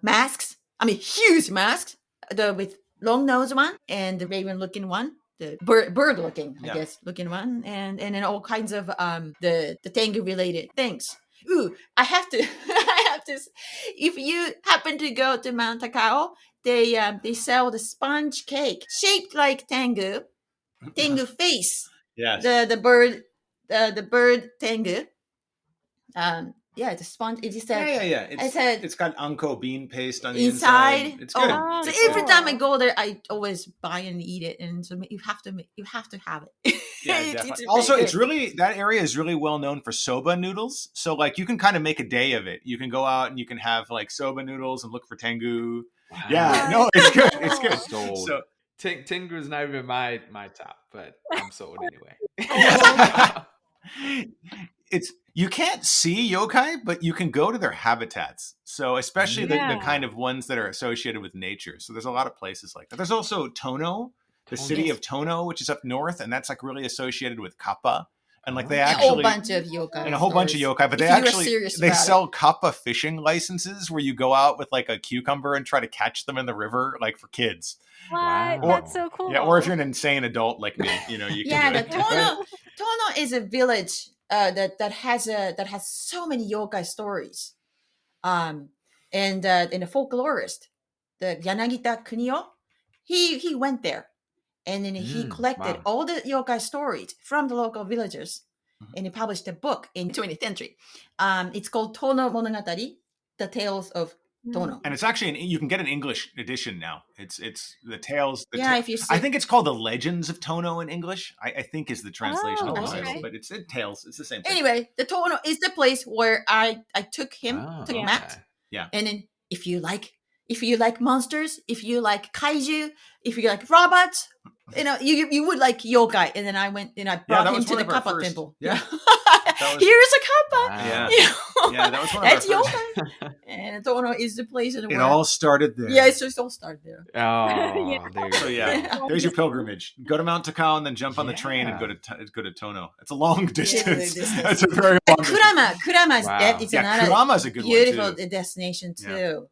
Speaker 4: masks. I mean, huge masks, with long nose one and the raven looking one. The bird looking, I
Speaker 3: Yeah.
Speaker 4: guess, looking one, and then all kinds of the Tengu related things. Ooh, I have to, I have to. If you happen to go to Mount Takao, they sell the sponge cake shaped like Tengu face.
Speaker 3: Yes.
Speaker 4: The bird Tengu. Yeah, it's a sponge. It is
Speaker 3: Yeah.
Speaker 4: I said
Speaker 3: It's got anko bean paste on the
Speaker 4: inside.
Speaker 3: inside. It's good.
Speaker 2: Oh,
Speaker 4: So
Speaker 3: It's
Speaker 4: every
Speaker 3: good.
Speaker 4: time I go there, I always buy and eat it, and so you have to have it.
Speaker 3: Yeah,
Speaker 4: It's
Speaker 3: definitely.
Speaker 4: very
Speaker 3: Also,
Speaker 4: good.
Speaker 3: it's really, that area is really well known for soba noodles. So like you can kind of make a day of it. You can go out and you can have like soba noodles and look for tengu.
Speaker 1: Wow.
Speaker 3: Yeah, no, it's good. It's good.
Speaker 1: Sold.
Speaker 3: So
Speaker 1: Tengu's not even my top, but I'm sold anyway.
Speaker 3: it's, you can't see yokai, but you can go to their habitats. So especially the
Speaker 2: Yeah.
Speaker 3: kind of ones that are associated with nature. So there's a lot of places like that. There's also Tono, the city
Speaker 4: Yes.
Speaker 3: of Tono, which is up north, and that's like really associated with kappa. And like they
Speaker 4: a
Speaker 3: actually
Speaker 4: whole bunch of yokai.
Speaker 3: and a whole bunch of
Speaker 4: stories.
Speaker 3: yokai, but
Speaker 4: If
Speaker 3: they
Speaker 4: you were
Speaker 3: actually
Speaker 4: serious
Speaker 3: they
Speaker 4: about it.
Speaker 3: sell kappa fishing licenses where you go out with like a cucumber and try to catch them in the river, like for kids.
Speaker 2: What?
Speaker 1: Wow.
Speaker 2: That's so cool.
Speaker 3: Yeah, or if you're an insane adult like me, you know, you
Speaker 4: Yeah,
Speaker 3: can
Speaker 4: the
Speaker 3: do it.
Speaker 4: Tono is a village that has so many yokai stories. And the folklorist, the Yanagita Kunio, he went there, and then he collected
Speaker 1: wow.
Speaker 4: all the yokai stories from the local villagers,
Speaker 3: Mhm.
Speaker 4: and he published a book in 20th century. It's called Tono Monogatari, the Tales of Tono.
Speaker 3: And it's actually you can get an English edition now. It's the tales.
Speaker 4: Yeah, if you see,
Speaker 3: I think it's called The Legends of Tono in English. I think is the translation of the
Speaker 2: Oh,
Speaker 3: title,
Speaker 2: okay.
Speaker 3: but it's Tales. It's the same thing.
Speaker 4: anyway, the Tono is the place where I took him,
Speaker 1: Oh,
Speaker 4: took
Speaker 2: Yeah.
Speaker 4: Matt.
Speaker 3: Yeah.
Speaker 4: And then if you like monsters, if you like kaiju, if you like robots, you would like yokai. And then I went and I brought
Speaker 3: that
Speaker 4: him
Speaker 3: was
Speaker 4: to
Speaker 3: one
Speaker 4: the
Speaker 3: of our
Speaker 4: Kappa
Speaker 3: first-
Speaker 4: temple.
Speaker 3: yeah. That was-
Speaker 4: Here's a kappa.
Speaker 3: Yeah.
Speaker 4: You know?
Speaker 3: Yeah, that was one of
Speaker 4: That's
Speaker 3: our first.
Speaker 4: yokai. And Tono is the place in the
Speaker 3: It
Speaker 4: world.
Speaker 3: all started there.
Speaker 4: Yeah, it's just all started there.
Speaker 1: Oh, there you
Speaker 3: So
Speaker 1: go.
Speaker 3: yeah, there's your pilgrimage. Go to Mount Takao and then jump on the train and go to Tono. It's a long distance.
Speaker 4: distance.
Speaker 3: It's a very long distance.
Speaker 4: Kurama is
Speaker 1: Wow.
Speaker 4: that it's
Speaker 3: Yeah,
Speaker 4: another
Speaker 3: Kurama's a good
Speaker 4: beautiful
Speaker 3: one too.
Speaker 4: destination
Speaker 3: Yeah.
Speaker 4: too.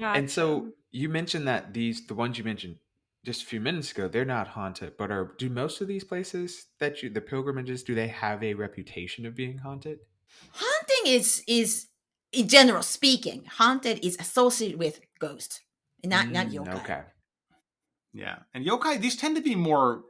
Speaker 1: And so you mentioned that the ones you mentioned just a few minutes ago, they're not haunted, but do most of these places the pilgrimages, do they have a reputation of being haunted?
Speaker 4: Haunting is in general speaking, haunted is associated with ghosts, not yokai.
Speaker 1: Okay.
Speaker 3: Yeah, and yokai, these tend to be more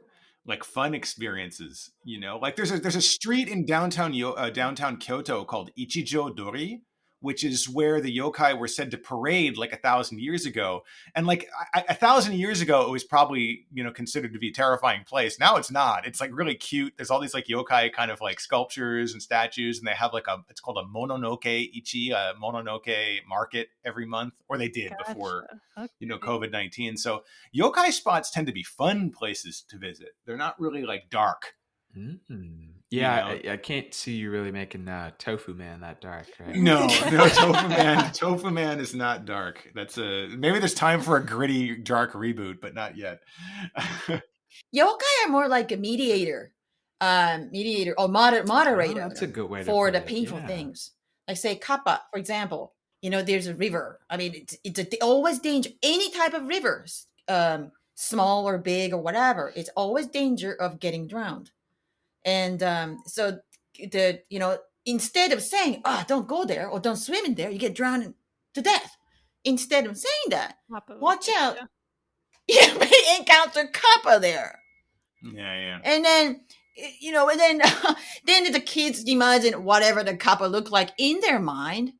Speaker 3: like fun experiences. You know, like there's a street in downtown Kyoto called Ichijo Dori, which is where the yokai were said to parade like 1,000 years ago. And like 1,000 years ago, it was probably, you know, considered to be a terrifying place. Now it's not. It's like really cute. There's all these like yokai kind of like sculptures and statues, and they have like it's called a Mononoke Ichi, a Mononoke market every month, or they did before, you know, COVID-19. So yokai spots tend to be fun places to visit. They're not really like dark.
Speaker 1: Mm-hmm. Yeah,
Speaker 3: You know?
Speaker 1: I can't see you really making Tofu Man that dark, right?
Speaker 3: No, Tofu Man. Tofu Man is not dark. Maybe there's time for a gritty, dark reboot, but not yet.
Speaker 4: Yokai are more like a mediator or moderator.
Speaker 1: That's a good way to
Speaker 4: for
Speaker 1: put
Speaker 4: the
Speaker 1: it,
Speaker 4: painful
Speaker 1: yeah.
Speaker 4: things. Like say kappa, for example. You know, there's a river. I mean, it's always danger. Any type of rivers, small or big or whatever, it's always danger of getting drowned. And so instead of saying, "Oh, don't go there" or "Don't swim in there," you get drowned to death. Instead of saying that, watch out. You may encounter kappa there.
Speaker 3: Yeah.
Speaker 4: And then, you know, then the kids imagine whatever the kappa look like in their mind,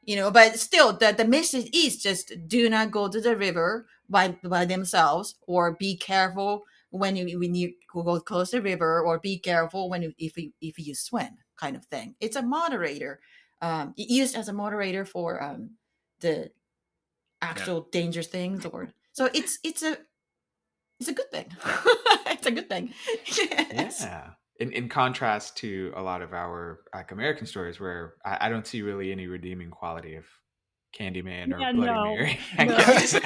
Speaker 4: you know, but still the message is just do not go to the river by themselves, or be careful when you go close to the river, or be careful if you swim, kind of thing. It's a moderator, used as a moderator for the actual dangerous things, or so it's a good thing. It's a good thing. Yes.
Speaker 1: Yeah. In contrast to a lot of our like American stories, where I don't see really any redeeming quality of Candyman or Bloody Mary. I guess. So,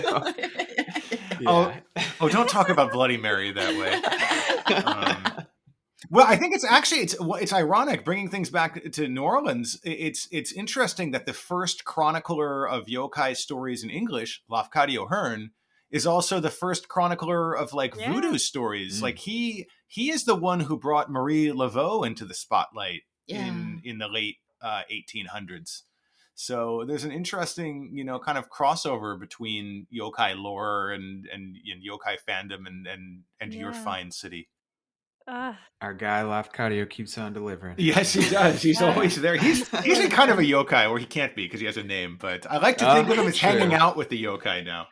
Speaker 1: yeah.
Speaker 3: Oh, don't talk about Bloody Mary that way. Well, I think it's ironic bringing things back to New Orleans. It's interesting that the first chronicler of yokai stories in English, Lafcadio Hearn, is also the first chronicler of like voodoo stories. Like he is the one who brought Marie Laveau into the spotlight in the late 1800s. So there's an interesting, you know, kind of crossover between yokai lore and yokai fandom and your fine city.
Speaker 1: Our guy Lafcadio keeps on delivering.
Speaker 3: Yes, he does. He's always there. He's usually kind of a yokai, or he can't be because he has a name. But I like to think of him as hanging out with the yokai now.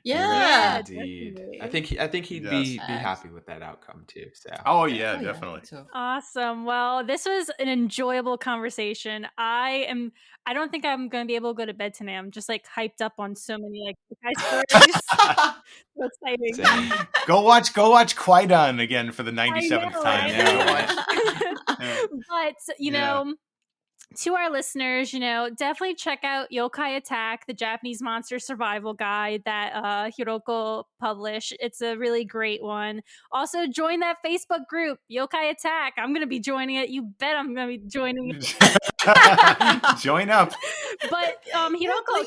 Speaker 4: Yeah,
Speaker 1: indeed.
Speaker 2: Definitely.
Speaker 1: I think he'd be happy with that outcome too. So.
Speaker 3: Oh yeah, definitely.
Speaker 4: So.
Speaker 2: Awesome. Well, this was an enjoyable conversation. I don't think I'm going to be able to go to bed tonight. I'm just like hyped up on so many like yokai stories. So exciting.
Speaker 1: Same.
Speaker 3: Go watch Kwaidan again for the 97th time.
Speaker 2: But you know, to our listeners, you know, definitely check out Yokai Attack, the Japanese monster survival guide that Hiroko published. It's a really great one. Also, join that Facebook group, Yokai Attack. I'm going to be joining it. You bet I'm going to be joining it.
Speaker 3: Join up.
Speaker 2: But Hiroko,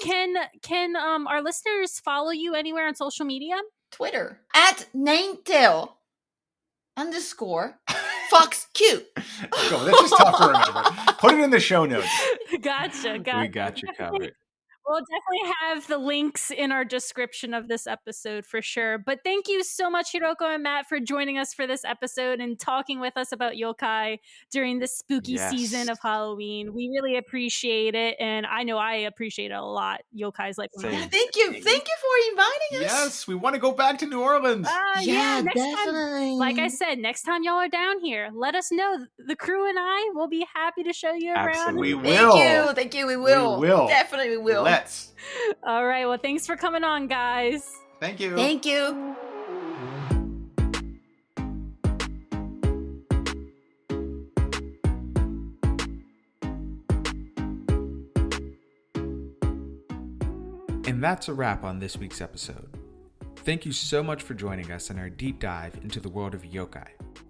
Speaker 2: can our listeners follow you anywhere on social media?
Speaker 4: Twitter at Ninetail _FoxQ.
Speaker 3: Go. This is tough to remember. Put it in the show notes.
Speaker 2: Gotcha.
Speaker 1: We got you covered.
Speaker 2: We'll definitely have the links in our description of this episode for sure. But thank you so much, Hiroko and Matt, for joining us for this episode and talking with us about yokai during this spooky season of Halloween. We really appreciate it, and I know I appreciate it a lot. Yokai's like,
Speaker 4: thank you for inviting us.
Speaker 3: Yes, we want to go back to New Orleans.
Speaker 4: Yeah,
Speaker 2: next
Speaker 4: definitely.
Speaker 2: time, like I said, next time y'all are down here, let us know. The crew and I will be happy to show you around.
Speaker 3: Absolutely. We will.
Speaker 4: Thank you. We will.
Speaker 3: We will.
Speaker 4: Definitely, we will.
Speaker 3: Let's.
Speaker 2: All right. Well, thanks for coming on, guys.
Speaker 3: Thank you.
Speaker 4: Thank you.
Speaker 1: And that's a wrap on this week's episode. Thank you so much for joining us in our deep dive into the world of yokai.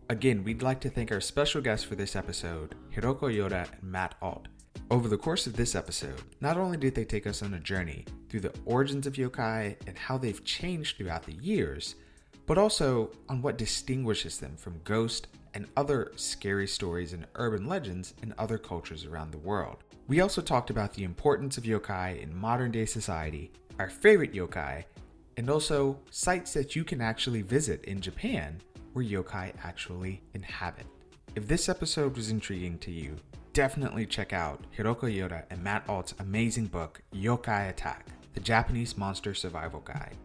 Speaker 1: Again, we'd like to thank our special guests for this episode, Hiroko Yoda and Matt Alt. Over the course of this episode, not only did they take us on a journey through the origins of yokai and how they've changed throughout the years, but also on what distinguishes them from ghost and other scary stories and urban legends in other cultures around the world. We also talked about the importance of yokai in modern day society, our favorite yokai, and also sites that you can actually visit in Japan where yokai actually inhabit. If this episode was intriguing to you, definitely check out Hiroko Yoda and Matt Alt's amazing book, Yokai Attack, the Japanese Monster Survival Guide.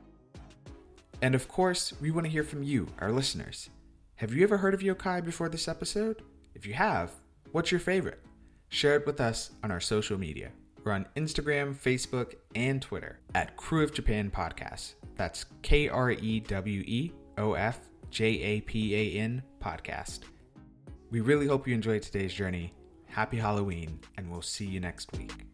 Speaker 1: And of course, we want to hear from you, our listeners. Have you ever heard of yokai before this episode? If you have, what's your favorite? Share it with us on our social media. We're on Instagram, Facebook, and Twitter at Crew of Japan Podcast. That's KREWEOFJAPAN Podcast. We really hope you enjoyed today's journey. Happy Halloween, and we'll see you next week.